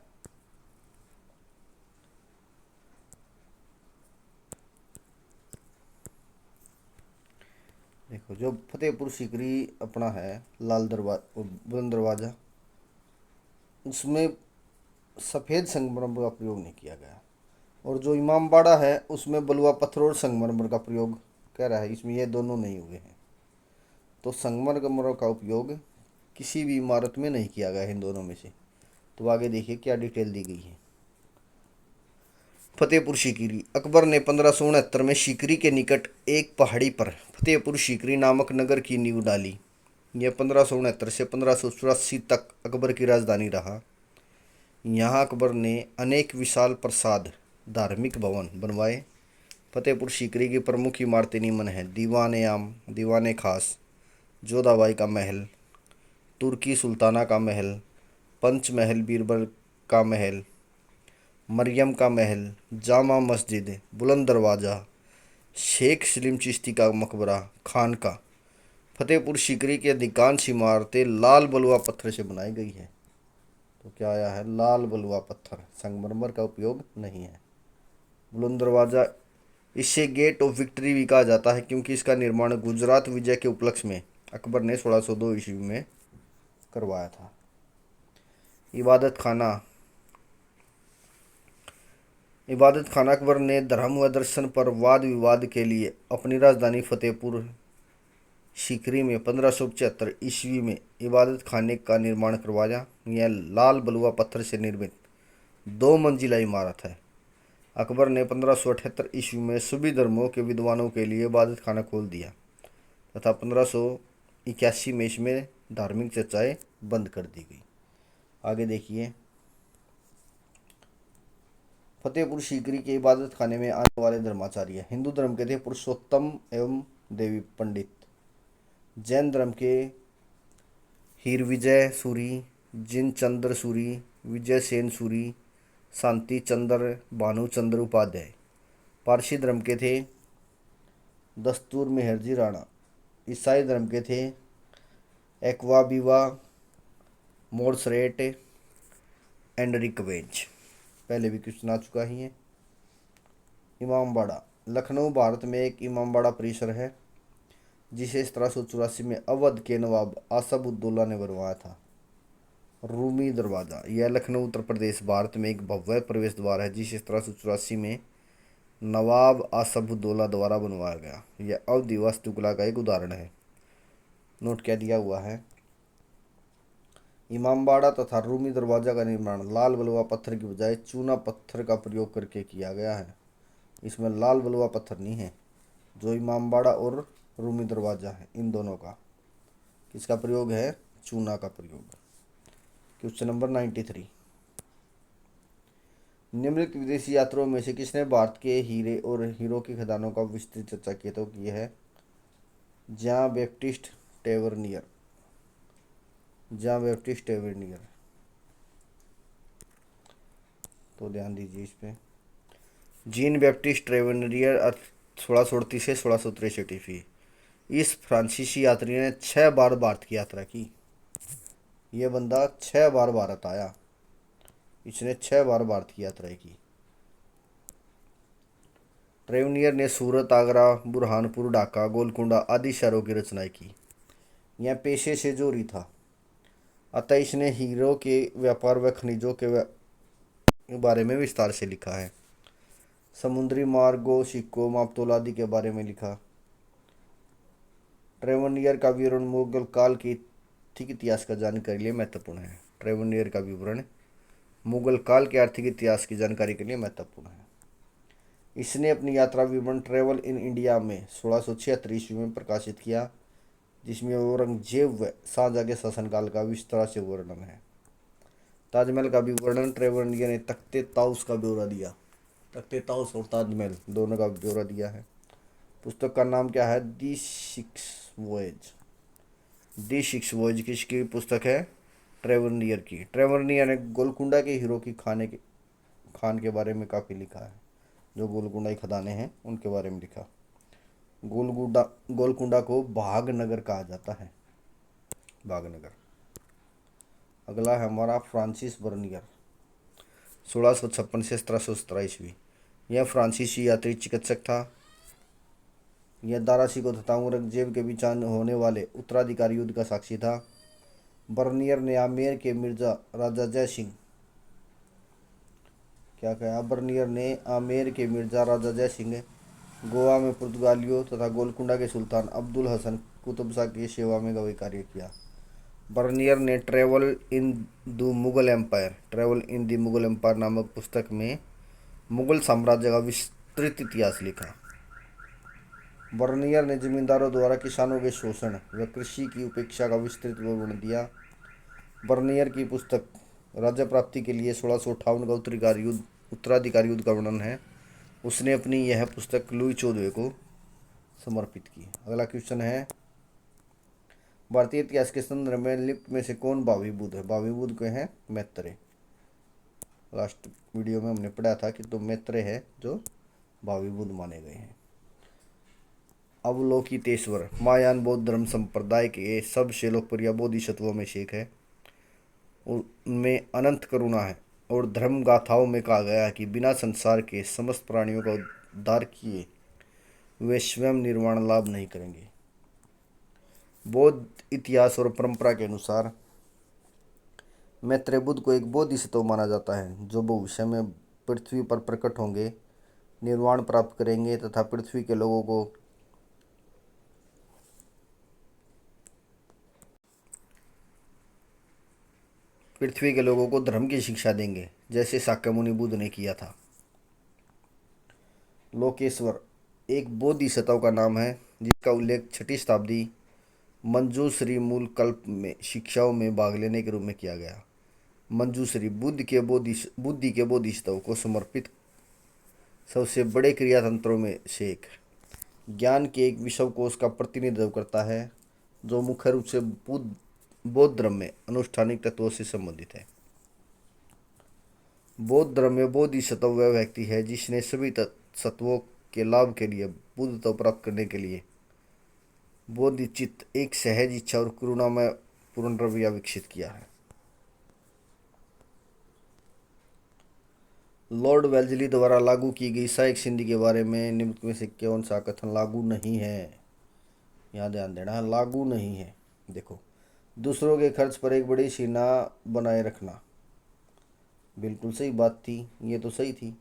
देखो, जो फतेहपुर सीकरी अपना है लाल दरवाजा बुलंद दरवाजा, उसमें सफ़ेद संगमरमर का प्रयोग नहीं किया गया। और जो इमामबाड़ा है उसमें बलुआ पत्थर और संगमरमर का प्रयोग कह रहा है, इसमें ये दोनों नहीं हुए हैं। तो संगमरमर का उपयोग किसी भी इमारत में नहीं किया गया इन दोनों में से। तो आगे देखिए क्या डिटेल दी गई है। फतेहपुर सीकरी। अकबर ने 1569 में सीकरी के निकट एक पहाड़ी पर फतेहपुर सीकरी नामक नगर की नींव डाली। यह 1569 से 1584 तक अकबर की राजधानी रहा। यहाँ अकबर ने अनेक विशाल प्रासाद धार्मिक भवन बनवाए। फतेहपुर सीकरी की प्रमुख इमारतें निम्न हैं: दीवान आम, दीवान खास, जोधाबाई का महल, तुर्की सुल्ताना का महल, पंचमहल बीरबल का महल, मरियम का महल, जामा मस्जिद, बुलंद दरवाज़ा, शेख सलीम चिश्ती का मकबरा, खानका। फतेहपुर सीकरी की अधिकांश इमारतें लाल बलुआ पत्थर से बनाई गई है। तो क्या आया है? लाल बलुआ पत्थर, संगमरमर का उपयोग नहीं है। बुलंद दरवाज़ा, इसे गेट ऑफ विक्ट्री भी कहा जाता है क्योंकि इसका निर्माण गुजरात विजय के उपलक्ष्य में अकबर ने 1602 ईस्वी में करवाया था। इबादत खाना अकबर ने धर्म व दर्शन पर वाद विवाद के लिए अपनी राजधानी फतेहपुर सीकरी में 1575 ईस्वी में इबादत खाने का निर्माण करवाया। यह लाल बलुआ पत्थर से निर्मित 2 मंजिला इमारत है। अकबर ने 1578 ईस्वी में सभी धर्मों के विद्वानों के लिए इबादत खाना खोल दिया तथा 1581 में इसमें धार्मिक चर्चाएं बंद कर दी गई। आगे देखिए, फतेहपुर सीकरी के इबादत खाने में आने वाले धर्माचार्य हिंदू धर्म के थे पुरुषोत्तम एवं देवी पंडित, जैन धर्म के हीर विजय सूरी, जिनचंद्र सूरी, विजय सेन सूरी, शांति चंद्र, भानुचंद्र उपाध्याय, पारसी धर्म के थे दस्तूर मेहरजी राणा, ईसाई धर्म के थे एक्वाबीवा, मोर्सरेट, एंडरिक वेंच। पहले भी क्वेश्चन आ चुका ही है। इमामबाड़ा लखनऊ भारत में एक इमामबाड़ा परिसर है जिसे 1784 में अवध के नवाब आसफउद्दौला ने बनवाया था। रूमी दरवाज़ा यह लखनऊ उत्तर प्रदेश भारत में एक भव्य प्रवेश द्वार है जिसे 1784 में नवाब आसफउद्दौला द्वारा बनवाया गया। यह अवधि वास्तुकला का एक उदाहरण है। नोट क्या दिया हुआ है, इमामबाड़ा तथा रूमी दरवाज़ा का निर्माण लाल बलुआ पत्थर की बजाय चूना पत्थर का प्रयोग करके किया गया है। इसमें लाल बलुआ पत्थर नहीं है। जो इमामबाड़ा और रूमी दरवाज़ा है इन दोनों का किसका प्रयोग है, चूना का प्रयोग। क्वेश्चन नंबर 93, निम्नलिखित विदेशी यात्रियों में से किसने भारत के हीरे और हीरो की खदानों का विस्तृत चर्चा की तो की है John Baptiste Tavernier. John Baptiste Tavernier, तो ध्यान दीजिए इस पे। जीन बैप्टिस्ट टेवर्नियर 1638 से 1663 ईस्वी। इस फ्रांसीसी यात्री ने 6 बार भारत की यात्रा की। यह बंदा 6 बार भारत आया। इसने 6 बार भारत की यात्रा की। ट्रेवनियर ने सूरत, आगरा, बुरहानपुर, ढाका, गोलकुंडा आदि शहरों की रचनाएं की। यह पेशे से जोरी था, अतः इसने हीरो के व्यापार व खनिजों के बारे में विस्तार से लिखा है। समुद्री मार्गों, सिक्कों, मापतोल आदि के बारे में लिखा। ट्रेवनियर का विवरण मुगल काल के आर्थिक इतिहास का जानकारी के लिए महत्वपूर्ण है। ट्रेवनियर का विवरण मुगल काल के आर्थिक इतिहास की जानकारी के लिए महत्वपूर्ण है। इसने अपनी यात्रा विवरण ट्रेवल इन इंडिया में 1676 ईस्वी में प्रकाशित किया, जिसमें औरंगजेब व शाहजहां के शासनकाल का विस्तार से वर्णन है। ताजमहल का भी वर्णन ट्रेवनियर ने तख्ते ताउस का ब्यौरा दिया। तख्ते ताउस और ताजमहल दोनों का ब्यौरा दिया है। पुस्तक का नाम क्या है, दी सिक्स वॉयज। दी सिक्स वॉयज किसकी पुस्तक है, ट्रेवनियर की। ट्रेवनियर ने गोलकुंडा के हीरो की खान के बारे में काफ़ी लिखा है। जो गोलकुंडा की खदानें हैं उनके बारे में लिखा। गोलकुंडा को भागनगर कहा जाता है, भागनगर। अगला है हमारा फ्रांसिस बर्नियर 1656 से 1717 ईस्वी। यह फ्रांसीसी यात्री चिकित्सक था। यह दारा सिकोह तथा औरंगजेब के बीच होने वाले उत्तराधिकारी युद्ध का साक्षी था। बर्नियर ने आमेर के मिर्जा राजा जय सिंह क्या कहा, बर्नियर ने आमेर के मिर्जा राजा जय सिंह, गोवा में पुर्तगालियों तथा गोलकुंडा के सुल्तान अब्दुल हसन कुतुब शाह की सेवा में गवाही कार्य किया। बर्नियर ने travel in the Mughal empire नामक पुस्तक में मुगल साम्राज्य का विस्तृत इतिहास लिखा। बर्नियर ने जमींदारों द्वारा किसानों के शोषण व कृषि की उपेक्षा का विस्तृत विवरण दिया। बर्नियर की पुस्तक राज्य प्राप्ति के लिए 1658 का उत्तराधिकारी युद्ध का वर्णन है। उसने अपनी यह पुस्तक लुई 14वें को समर्पित की। अगला क्वेश्चन है, भारतीय इतिहास के संदर्भ में निम्नलिखित में से कौन भावी बुद्ध है। भावी बुद्ध के हैं मैत्रेय। लास्ट वीडियो में हमने पढ़ा था कि तो मैत्रेय है जो भावी बुद्ध माने गए हैं। अवलोकितेश्वर महायान बौद्ध धर्म संप्रदाय के सबसे लोकप्रिय बोधिसत्वों में से एक है। उनमें अनंत करुणा है और धर्म गाथाओं में कहा गया है कि बिना संसार के समस्त प्राणियों का उद्धार किए वे स्वयं निर्वाण लाभ नहीं करेंगे। बौद्ध इतिहास और परंपरा के अनुसार मैत्रेय बुद्ध को एक बोधिसत्व माना जाता है जो भविष्य में पृथ्वी पर प्रकट होंगे, निर्वाण प्राप्त करेंगे तथा पृथ्वी के लोगों को धर्म की शिक्षा देंगे, जैसे शाक्यमुनि बुद्ध ने किया था। लोकेश्वर एक बौद्ध शतव का नाम है जिसका उल्लेख 6वीं शताब्दी मंजूश्री मूल कल्प में शिक्षाओं में भाग लेने के रूप में किया गया। मंजूश्री बुद्धि के बोधिसत्व को समर्पित सबसे बड़े क्रिया तंत्रों में से एक ज्ञान के एक विश्वकोश का प्रतिनिधित्व करता है जो मुख्य रूप से बौद्ध धर्म में अनुष्ठानिक तत्वों से संबंधित है। बौद्ध धर्म में बोधिसत्व वह व्यक्ति है जिसने सभी सत्वों के लाभ के लिए बुद्धत्व प्राप्त करने के लिए बोधिचित्त एक सहज इच्छा और करुणामय पूर्ण रवैया विकसित किया है। लॉर्ड वेल्जली द्वारा लागू की गई सहायक संधि के बारे में निम्न में से कौन सा कथन लागू नहीं है? यहाँ ध्यान देना, लागू नहीं है। देखो, दूसरों के खर्च पर एक बड़ी सीमा बनाए रखना, बिल्कुल सही बात थी, ये तो सही थी।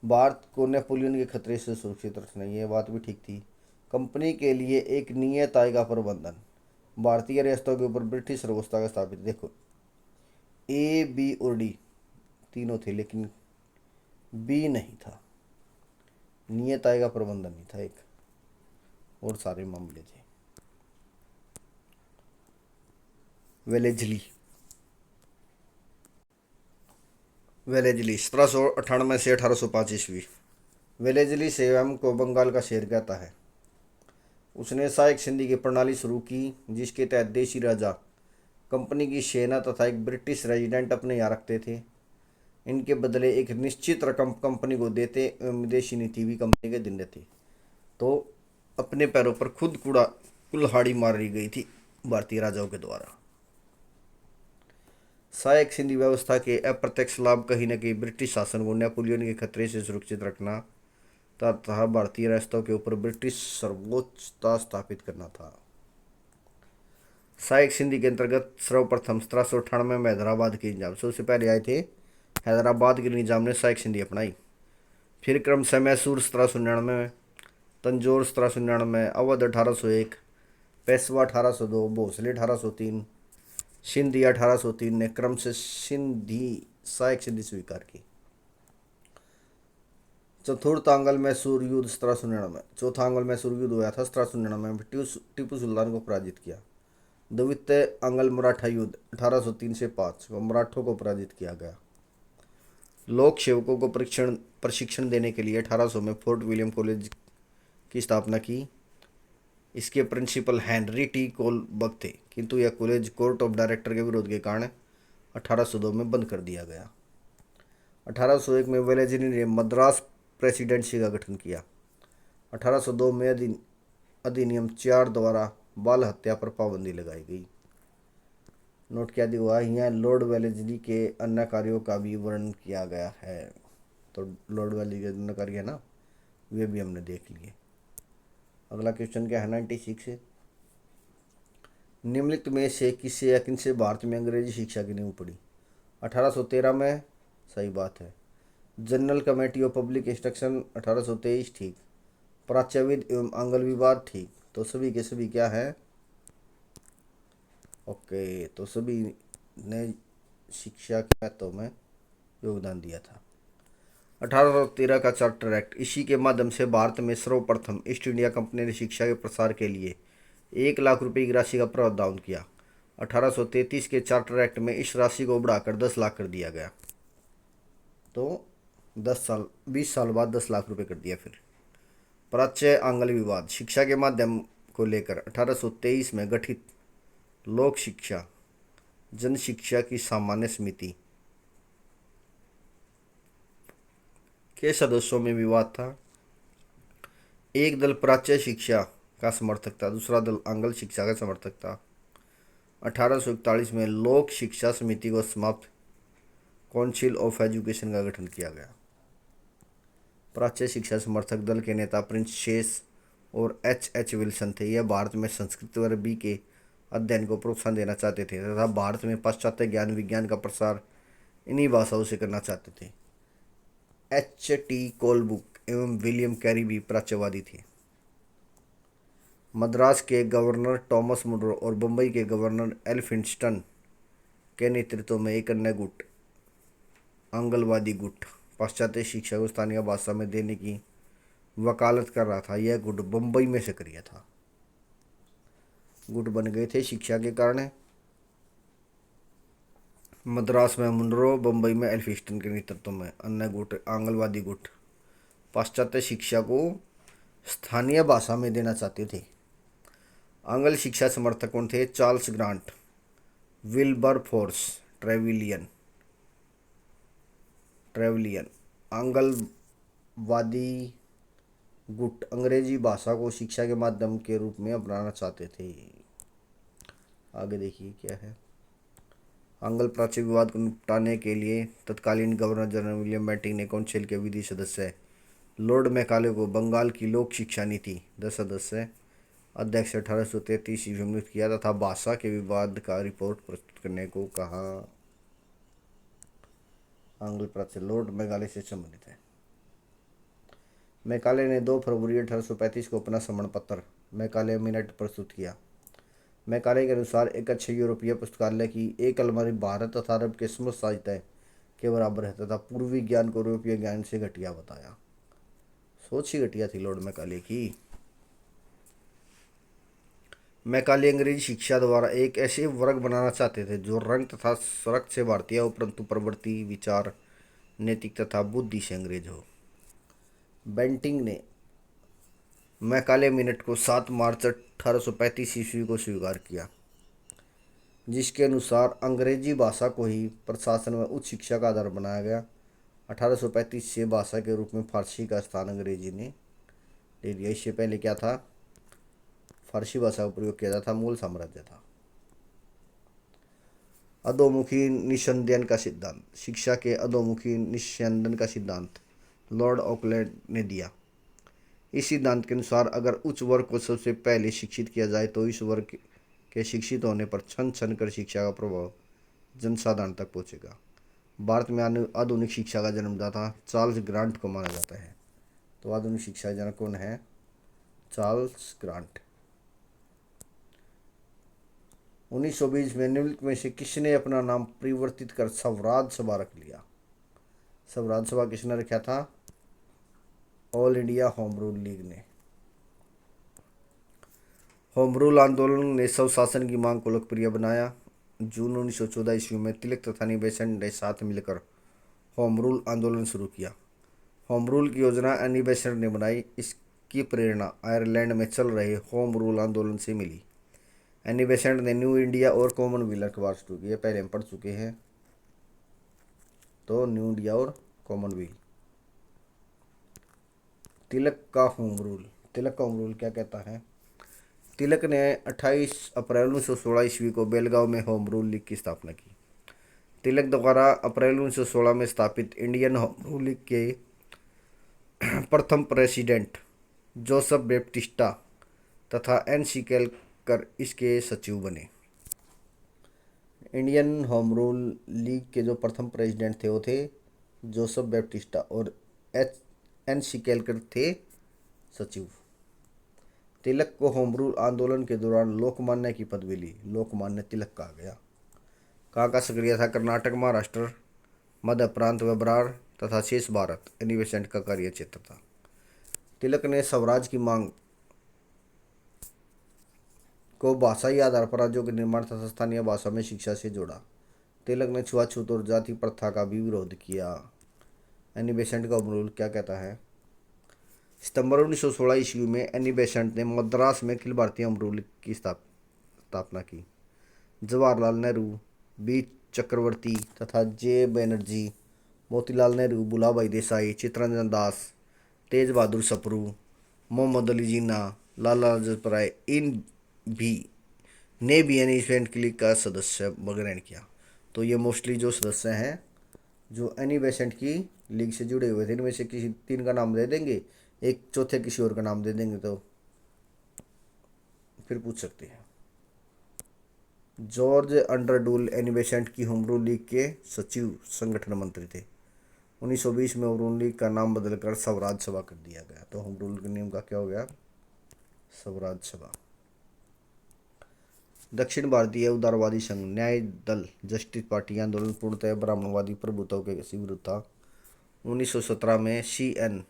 भारत को नेपोलियन के खतरे से सुरक्षित रखना, ये बात भी ठीक थी। कंपनी के लिए एक नियत आय का प्रबंधन, भारतीय रियासतों के ऊपर ब्रिटिश व्यवस्था का स्थापित। देखो, ए बी और डी तीनों थे लेकिन बी नहीं था, नियत आय का प्रबंधन नहीं था एक, और सारे मामले थे। वेलेजली 1798 से 1805 ईस्वी। वेलेजली स्वयं को बंगाल का शेर कहता है। उसने सहायक संधि की प्रणाली शुरू की जिसके तहत देशी राजा कंपनी की सेना तथा एक ब्रिटिश रेजिडेंट अपने यहाँ रखते थे। इनके बदले एक निश्चित रकम कंपनी को देते एवं विदेशी नीति भी कंपनी के दिन देते। तो अपने पैरों पर खुद कुल्हाड़ी मारी गई थी भारतीय राजाओं के द्वारा। सहायक संधि व्यवस्था के अप्रत्यक्ष लाभ कहीं न कहीं ब्रिटिश शासन को नेपोलियन के खतरे से सुरक्षित रखना तथा भारतीय रियासतों के ऊपर ब्रिटिश सर्वोच्चता स्थापित करना था। सहायक संधि के अंतर्गत सर्वप्रथम 1798 में हैदराबाद के निजाम सबसे पहले आए थे। हैदराबाद के निजाम ने सहायक संधि अपनाई। फिर क्रमशः मैसूर 1799 में, तंजौर 1799 में, अवध 1801, पेशवा 1802, भोसले 1803, सिंधी 1803 ने क्रमशः सिंधी सहायक संधि स्वीकार की। चतुर्थ आंग्ल मैसूर युद्ध 1799, चौथा आंग्ल मैसूर युद्ध हुआ था 1799 में, टीपू सुल्तान को पराजित किया। द्वितीय आंग्ल मराठा युद्ध 1803 से 5 में मराठों को पराजित किया गया। लोक सेवकों को प्रशिक्षण देने के लिए 1800 में फोर्ट विलियम कॉलेज की स्थापना की। इसके प्रिंसिपल हेनरी टी कोलबर्ग थे, किंतु यह कॉलेज कोर्ट ऑफ डायरेक्टर के विरोध के कारण 1802 में बंद कर दिया गया। 1801 में वेलेजली ने मद्रास प्रेसिडेंसी का गठन किया। 1802 में अधिनियम 4 द्वारा बाल हत्या पर पाबंदी लगाई गई। नोट किया हुआ यहाँ लॉर्ड वेलेजली के अन्य कार्यों का भी वर्णन किया गया है। तो लॉर्ड वेलेजली के अन्य कार्य है ना, वे भी हमने देख लिए। अगला क्वेश्चन क्या है 96 से, निम्नलिखित में से किससे या किनसे भारत में अंग्रेजी शिक्षा की नींव पड़ी? 1813 में, सही बात है। General committee of public instruction 1823, ठीक। प्राच्यविद एवं आंग्ल विवाद, ठीक। तो सभी के सभी क्या है? ओके, तो सभी ने शिक्षा के महत्व में योगदान दिया था। 1813 का चार्टर एक्ट, इसी के माध्यम से भारत में सर्वप्रथम ईस्ट इंडिया कंपनी ने शिक्षा के प्रसार के लिए 1 लाख रुपए की राशि का प्रावधान किया। 1833 के चार्टर एक्ट में इस राशि को बढ़ाकर 10 लाख कर दिया गया। तो 20 साल बाद 10 लाख रुपए कर दिया। फिर प्राच्य आंग्ल विवाद, शिक्षा के माध्यम को लेकर 1823 में गठित लोक शिक्षा जन शिक्षा की सामान्य समिति के सदस्यों में विवाद था। एक दल प्राच्य शिक्षा का समर्थक था, दूसरा दल आंग्ल शिक्षा का समर्थक था। 1841 में लोक शिक्षा समिति को समाप्त काउंसिल ऑफ एजुकेशन का गठन किया गया। प्राच्य शिक्षा समर्थक दल के नेता प्रिंस शेस और एच विल्सन थे। यह भारत में संस्कृत व अरबी के अध्ययन को प्रोत्साहन देना चाहते थे तथा भारत में पाश्चात्य ज्ञान विज्ञान का प्रसार इन्हीं भाषाओं से करना चाहते थे। H.T. कोलबुक एवं विलियम कैरी भी प्राच्यवादी थे। मद्रास के गवर्नर टॉमस मुनरो और बम्बई के गवर्नर एल्फिंस्टन के नेतृत्व में एक अन्य गुट, आंग्लवादी गुट, पाश्चात्य शिक्षा को स्थानीय भाषा में देने की वकालत कर रहा था। यह गुट बम्बई में सक्रिय था। गुट बन गए थे शिक्षा के कारण। मद्रास में मुनरो, बम्बई में एल्फिंस्टन के नेतृत्व में अन्य गुट आंग्लवादी गुट पाश्चात्य शिक्षा को स्थानीय भाषा में देना चाहते थे। आंग्ल शिक्षा समर्थक कौन थे? चार्ल्स ग्रांट, विल्बरफोर्स ट्रेविलियन ट्रेवलियन आंग्लवादी गुट अंग्रेजी भाषा को शिक्षा के माध्यम के रूप में अपनाना चाहते थे। आगे देखिए क्या है। आंग्ल प्राच्य विवाद को निपटाने के लिए तत्कालीन गवर्नर जनरल विलियम बेंटिंक ने काउंसिल के विधि सदस्य लॉर्ड मैकाले को बंगाल की लोक शिक्षा नीति 10 सदस्य अध्यक्ष 1833 ईस्वी में नियुक्त किया तथा भाषा के विवाद का रिपोर्ट प्रस्तुत करने को कहा। आंग्ल प्राच्य लॉर्ड मैकाले से संबंधित है। मैकाले ने 2 फरवरी 1835 को अपना समण पत्र मैकाले मिनट प्रस्तुत किया। मैकाले के अनुसार एक अच्छे यूरोपीय पुस्तकालय की एक अलमारी भारत तथा अरब के समस्त साहित्य के बराबर है तथा पूर्वी ज्ञान को यूरोपीय ज्ञान से घटिया बताया। सोच ही घटिया थी लॉर्ड मैकाले की। मैकाले अंग्रेजी शिक्षा द्वारा एक ऐसे वर्ग बनाना चाहते थे जो रंग तथा रक्त से भारतीय हो परंतु प्रवृत्ति, विचार, नैतिक तथा बुद्धि से अंग्रेज हो। बेंटिंग ने मैकाले मिनट को 7 मार्च 1835 ईस्वी को स्वीकार किया, जिसके अनुसार अंग्रेजी भाषा को ही प्रशासन में उच्च शिक्षा का आधार बनाया गया। 1835 से भाषा के रूप में फारसी का स्थान अंग्रेजी ने ले लिया। इससे पहले क्या था? फारसी भाषा का प्रयोग किया जाता था, मूल साम्राज्य था। अधोमुखी निस्यंदन का सिद्धांत। शिक्षा के अधोमुखी निस्यंदन का सिद्धांत लॉर्ड ऑकलैंड ने दिया। इस सिद्धांत के अनुसार अगर उच्च वर्ग को सबसे पहले शिक्षित किया जाए तो इस वर्ग के शिक्षित होने पर छन छन कर शिक्षा का प्रभाव जनसाधारण तक पहुंचेगा। भारत में आधुनिक शिक्षा का जन्मदाता चार्ल्स ग्रांट को माना जाता है। तो आधुनिक शिक्षा जनक कौन है? Charles grant. 1920 में निम्नलिखित में से किसने अपना नाम परिवर्तित कर स्वराज सभा रख लिया? स्वराज सभा किसने रखा था? All India home rule league ने। होम रूल आंदोलन ने स्वशासन की मांग को लोकप्रिय बनाया। जून 1914 ईस्वी में तिलक तथा नी बेसेंट ने साथ मिलकर होम रूल आंदोलन शुरू किया। होम रूल की योजना एनी बेसेंट ने बनाई। इसकी प्रेरणा आयरलैंड में चल रहे होम रूल आंदोलन से मिली। एनी बेसेंट ने न्यू इंडिया और कॉमनवेल्थ अखबार शुरू किए। पहले हम पढ़ चुके हैं, तो न्यू इंडिया और कॉमनवेल्थ। तिलक का होम रूल। तिलक का होम रूल क्या कहता है? तिलक ने 28 अप्रैल 1916 ईस्वी को बेलगांव में होम रूल लीग की स्थापना की। तिलक द्वारा अप्रैल 1916 में स्थापित इंडियन होम रूल लीग के प्रथम प्रेसिडेंट जोसेफ बैप्टिस्टा तथा एन सी केलकर इसके सचिव बने। इंडियन होम रूल लीग के जो प्रथम प्रेसिडेंट थे वो थे जोसेफ बैप्टिस्टा और एन सी केलकर थे सचिव। तिलक को होम रूल आंदोलन के दौरान लोकमान्य की पदवी ली। लोकमान्य तिलक कहा गया। कहाँ का सक्रिय था? कर्नाटक, महाराष्ट्र, मध्य प्रांत व बरार तथा शेष भारत एनी बेसेंट का कार्य क्षेत्र था। तिलक ने स्वराज की मांग को भाषाई आधार पर राज्यों के निर्माण तथा स्थानीय भाषा में शिक्षा से जोड़ा। तिलक ने छुआछूत और जाति प्रथा का भी विरोध किया। एनी बेसेंट का होम रूल क्या कहता है? सितंबर 1916 ईस्वी में एनी बेसेंट ने मद्रास में अखिल भारतीय होम रूल की स्थापना की। जवाहरलाल नेहरू, बी चक्रवर्ती तथा जे बनर्जी, मोतीलाल नेहरू, भूलाभाई देसाई, चित्तरंजन दास, तेज बहादुर सप्रू, मोहम्मद अली जिन्ना, लाला लाजपत राय इन भी ने भी एनी बेसेंट लीग का सदस्य ग्रहण किया। तो ये मोस्टली जो सदस्य हैं जो एनी बेसेंट की लीग से जुड़े हुए थे, इनमें से किसी 3 का नाम दे देंगे, एक चौथे किसी और का नाम दे देंगे तो फिर पूछ सकते हैं। जॉर्ज अंडरडूल एनी बेसेंट की होम रूल लीग के सचिव संगठन मंत्री थे। 1920 में होम रूल लीग का नाम बदलकर स्वराज सभा कर दिया गया। तो होम रूल के नियम का क्या हो गया? स्वराज सभा। दक्षिण भारतीय उदारवादी संघ न्याय दल जस्टिस पार्टी आंदोलन पूर्णतः ब्राह्मणवादी प्रभुत्व के विरुद्ध था। 1917 में CN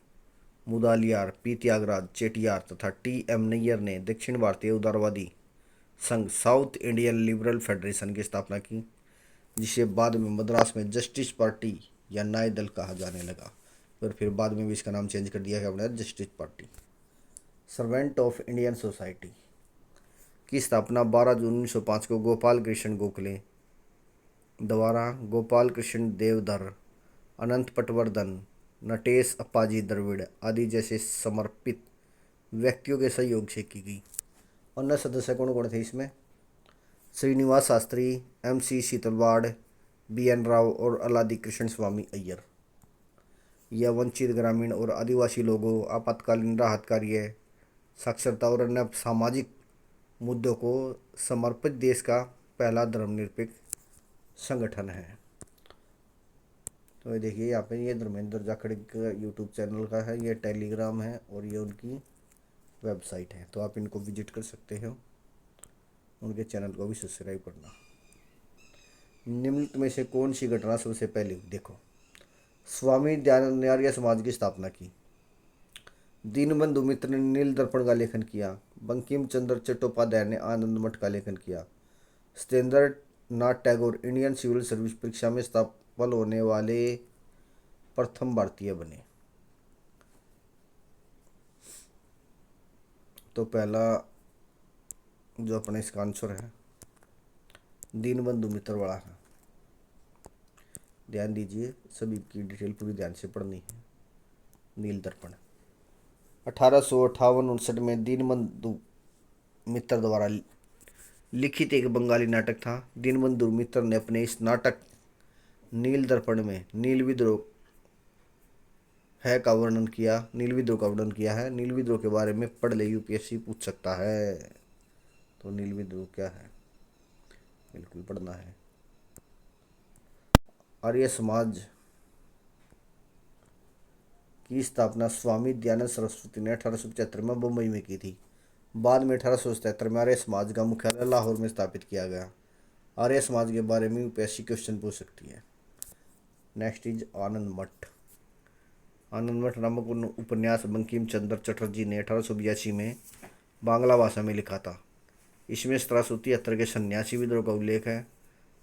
मुदालियार, पी त्यागराज, चेटियार तथा टी एम नैयर ने दक्षिण भारतीय उदारवादी संघ साउथ इंडियन लिबरल फेडरेशन की स्थापना की, जिसे बाद में मद्रास में जस्टिस पार्टी या न्याय दल कहा जाने लगा। और फिर बाद में भी इसका नाम चेंज कर दिया गया अपना justice party. Servant of Indian society की स्थापना 12 जून 1905 को गोपाल कृष्ण गोखले द्वारा गोपाल कृष्ण देवधर, अनंत पटवर्धन, नटेश अप्पाजी द्रविड़ आदि जैसे समर्पित व्यक्तियों के सहयोग से की गई। अन्य सदस्य कौन कौन थे इसमें? Srinivasa Sastri, M C Setalvad, B N Rau और अलादी कृष्ण स्वामी अय्यर। यह वंचित ग्रामीण और आदिवासी लोगों, आपातकालीन राहत कार्य, साक्षरता और अन्य सामाजिक मुद्दों को समर्पित देश का पहला धर्मनिरपेक्ष संगठन है। तो ये देखिए यहाँ पे ये धर्मेंद्र जाखड़ का यूट्यूब चैनल का है, ये टेलीग्राम है और ये उनकी वेबसाइट है, तो आप इनको विजिट कर सकते हो, उनके चैनल को भी सब्सक्राइब करना। निम्नलिखित में से कौन सी घटना सबसे पहले हुई? देखो, स्वामी दयानंद ने आर्य समाज की स्थापना की। दीनबंधु मित्र ने नील दर्पण का लेखन किया। बंकिम चंद्र चट्टोपाध्याय ने आनंद मठ का लेखन किया। Satyendra Nath Tagore Indian civil service परीक्षा में सफल होने वाले प्रथम भारतीय बने। तो पहला जो अपने इसका आंसर है दीनबंधु मित्र वाला है। ध्यान दीजिए, सभी की डिटेल पूरी ध्यान से पढ़नी है। नील दर्पण 1858-59 में दीनबंधु मित्र द्वारा लिखित एक बंगाली नाटक था। दीनबंधु मित्र ने अपने इस नाटक नील दर्पण में नील विद्रोह का वर्णन किया। नील विद्रोह का वर्णन किया है। नील विद्रोह के बारे में पढ़ ले, यूपीएससी पूछ सकता है। तो नील विद्रोह क्या है, बिल्कुल पढ़ना है। आर्य समाज की स्थापना स्वामी दयानंद सरस्वती ने 1875 में बम्बई में की थी। बाद में 1877 में आर्य समाज का मुख्यालय लाहौर में स्थापित किया गया। आर्य समाज के बारे में यूपीएससी क्वेश्चन पूछ सकती है। नेक्स्ट इज आनंद मठ। आनंद मठ नामक उपन्यास बंकिम चंद्र चटर्जी ने 1882 में बांग्ला भाषा में लिखा था। इसमें 1773 के सन्यासी विद्रोह का उल्लेख है।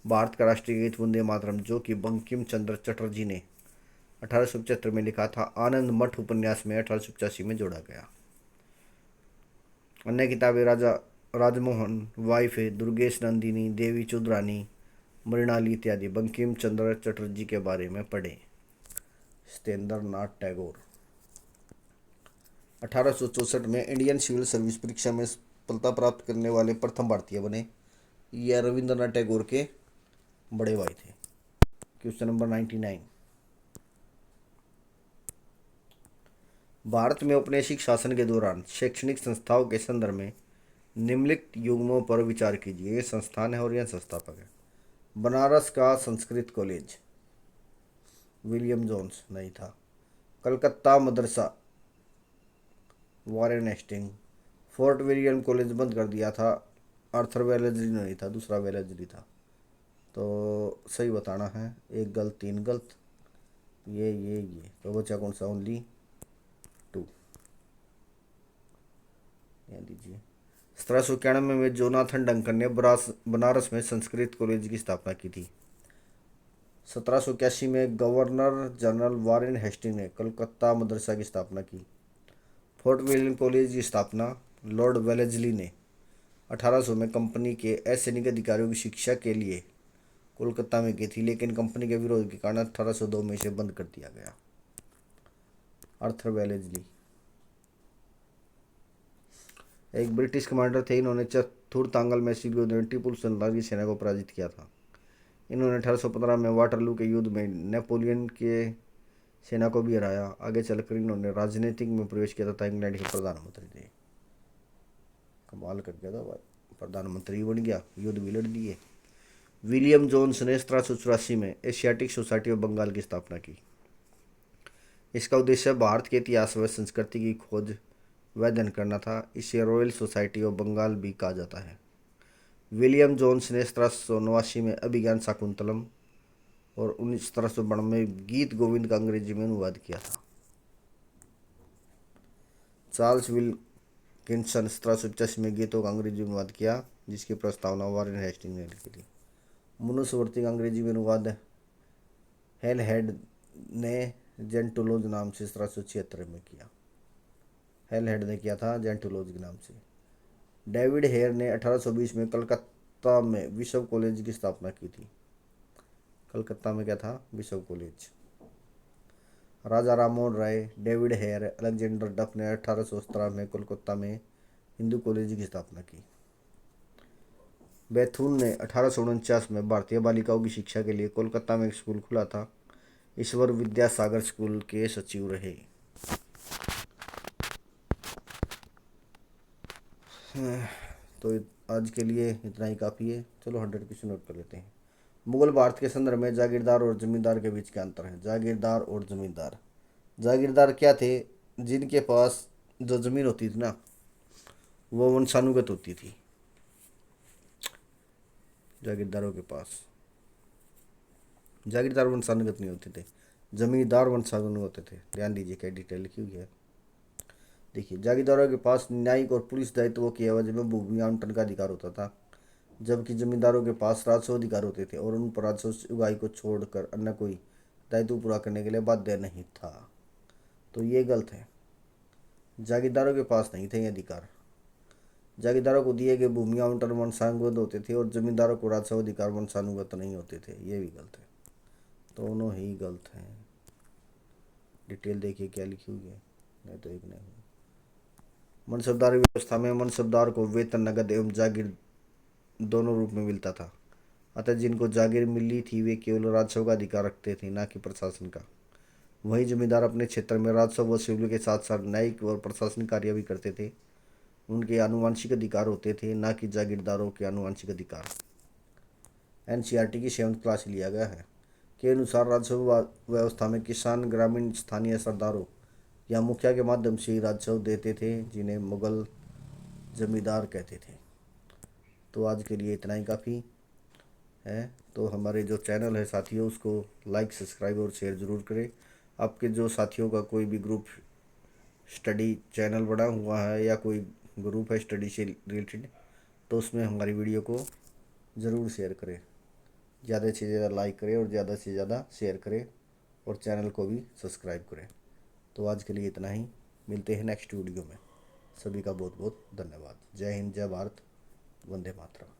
भारत का राष्ट्रीय गीत वंदे मातरम, जो कि बंकिम चंद्र चटर्जी ने 1875 में लिखा था, आनंद मठ उपन्यास में 1885 में जोड़ा गया। अन्य किताबें राजा राजमोहन, वाइफ दुर्गेश नंदिनी, देवी चुंदरानी, मृणाली इत्यादि बंकिम चंद्र चटर्जी के बारे में पढ़े। सत्येंद्र नाथ टैगोर 1864 में इंडियन सिविल सर्विस परीक्षा में सफलता प्राप्त करने वाले प्रथम भारतीय बने। यह रविंद्रनाथ टैगोर के बड़े भाई थे। क्वेश्चन नंबर 99, भारत में औपनिवेशिक शासन के दौरान शैक्षणिक संस्थाओं के संदर्भ में निम्नलिखित युग्मों पर विचार कीजिए। ये संस्थान है और यह संस्थापक है। बनारस का संस्कृत कॉलेज विलियम जोन्स नहीं था। कलकत्ता मदरसा Warren Hasting. Fort William College बंद कर दिया था, आर्थर वेलेस्ली नहीं था, दूसरा वेलेस्ली था। तो सही बताना है, एक गलत तीन गलत, ये तो बचा कौन सा? ओनली 2। ध्यान दीजिए। 1791 में जोनाथन डंकन ने बनारस में संस्कृत कॉलेज की स्थापना की थी। 1781 में गवर्नर जनरल वॉरेन हेस्टिंग ने कलकत्ता मदरसा की स्थापना की। फोर्ट विलियम कॉलेज की स्थापना लॉर्ड वेलेस्ली ने 1800 में कंपनी के असैनिक अधिकारियों की शिक्षा के लिए कोलकाता में की थी, लेकिन कंपनी के विरोध के कारण 1802 में इसे बंद कर दिया गया। आर्थर वेलेस्ली एक ब्रिटिश कमांडर थे। इन्होंने चतुर्थांगल में टीपू सुल्तान की सेना को पराजित किया था। इन्होंने 1815 में वाटरलू के युद्ध में नेपोलियन के सेना को भी हराया। आगे चलकर इन्होंने राजनीतिक में प्रवेश किया तथा इंग्लैंड के प्रधानमंत्री थे। कमाल कर गया था भाई, प्रधानमंत्री बन गया, युद्ध भी लड़ दिए। विलियम जोन्स ने 1784 में एशियाटिक सोसाइटी ऑफ बंगाल की स्थापना की। इसका उद्देश्य भारत के इतिहास व संस्कृति की खोज व अध्ययन करना था। इसे रॉयल सोसाइटी ऑफ बंगाल भी कहा जाता है। विलियम जोन्स ने 1789 में अभिज्ञान शाकुंतलम और 1792 में गीत गोविंद का अंग्रेजी में अनुवाद किया था। चार्ल्स विल्किंसन 1785 में गीतों का अंग्रेजी में अनुवाद किया, जिसकी प्रस्तावना वारेन हेस्टिंग ने की थी। मनुस्मृति का अंग्रेजी में अनुवाद हेल हेड ने जेंटुलोज नाम से 1776 में किया। हेल हेड ने किया था जेंटुलोज के नाम से। डेविड हेयर ने 1820 में कलकत्ता में विश्व कॉलेज की स्थापना की थी। कलकत्ता में क्या था? विश्व college. Raja Rammohan Roy, David Hare, Alexander डफ ने 1817 में कोलकाता में हिंदू कॉलेज की स्थापना की। बैथून ने 1849 में भारतीय बालिकाओं की शिक्षा के लिए कोलकाता में एक स्कूल खुला था। ईश्वर विद्यासागर स्कूल के सचिव रहे। तो आज के लिए इतना ही काफ़ी है। चलो 100 क्वेश्चन नोट कर लेते हैं। मुगल भारत के संदर्भ में जागीरदार और जमींदार के बीच क्या अंतर है? जागीरदार और जमींदार। जागीरदार क्या थे? जिनके पास जो जमीन होती थी ना, वो वंशानुगत होती थी। जागीरदारों के पास जागीरदार वंशानुगत नहीं होते थे, जमींदार वंशानुगत होते थे। ध्यान दीजिए क्या डिटेल लिखी हुई है। देखिए, जागीरदारों के पास न्यायिक और पुलिस दायित्वों की एवज में भूमि आवंटन का अधिकार होता था, जबकि जमींदारों के पास राजस्व अधिकार होते थे और उन पर राजस्व उगाही को छोड़कर अन्य कोई दायित्व पूरा करने के लिए बाध्य नहीं था। तो ये गलत है। जागीरदारों के पास नहीं थे ये अधिकार। जागीरदारों को दिए गए भूमि आवंटन वंशानुगत होते थे और जमींदारों को राजस्व अधिकार वंशानुगत नहीं होते थे। ये भी गलत है। दोनों ही गलत हैं। डिटेल देखिए क्या लिखी हुई है, नहीं तो एक नहीं। मनसबदारी व्यवस्था में मनसबदार को वेतन नगद एवं जागीर दोनों रूप में मिलता था। अतः जिनको जागीर मिली थी वे केवल राजस्व का अधिकार रखते थे, ना कि प्रशासन का। वहीं जमींदार अपने क्षेत्र में राजस्व वसूली के साथ साथ न्यायिक और प्रशासनिक कार्य भी करते थे। उनके आनुवंशिक अधिकार होते थे, ना कि जागीरदारों के आनुवंशिक अधिकार। एनसीईआरटी की 7th क्लास लिया गया है के अनुसार राजस्व व्यवस्था में किसान ग्रामीण स्थानीय सरदारों या मुखिया के माध्यम से ही राजस्व देते थे, जिन्हें मुगल जमींदार कहते थे। तो आज के लिए इतना ही काफ़ी है। तो हमारे जो चैनल है साथियों, उसको लाइक, सब्सक्राइब और शेयर ज़रूर करें। आपके जो साथियों का कोई भी ग्रुप स्टडी चैनल बना हुआ है या कोई ग्रुप है स्टडी से रिलेटेड, तो उसमें हमारी वीडियो को ज़रूर शेयर करें। ज़्यादा से ज़्यादा लाइक करें और ज़्यादा से ज़्यादा शेयर करें और चैनल को भी सब्सक्राइब करें। तो आज के लिए इतना ही। मिलते हैं नेक्स्ट वीडियो में। सभी का बहुत बहुत धन्यवाद। जय हिंद, जय भारत, वंदे मातरम।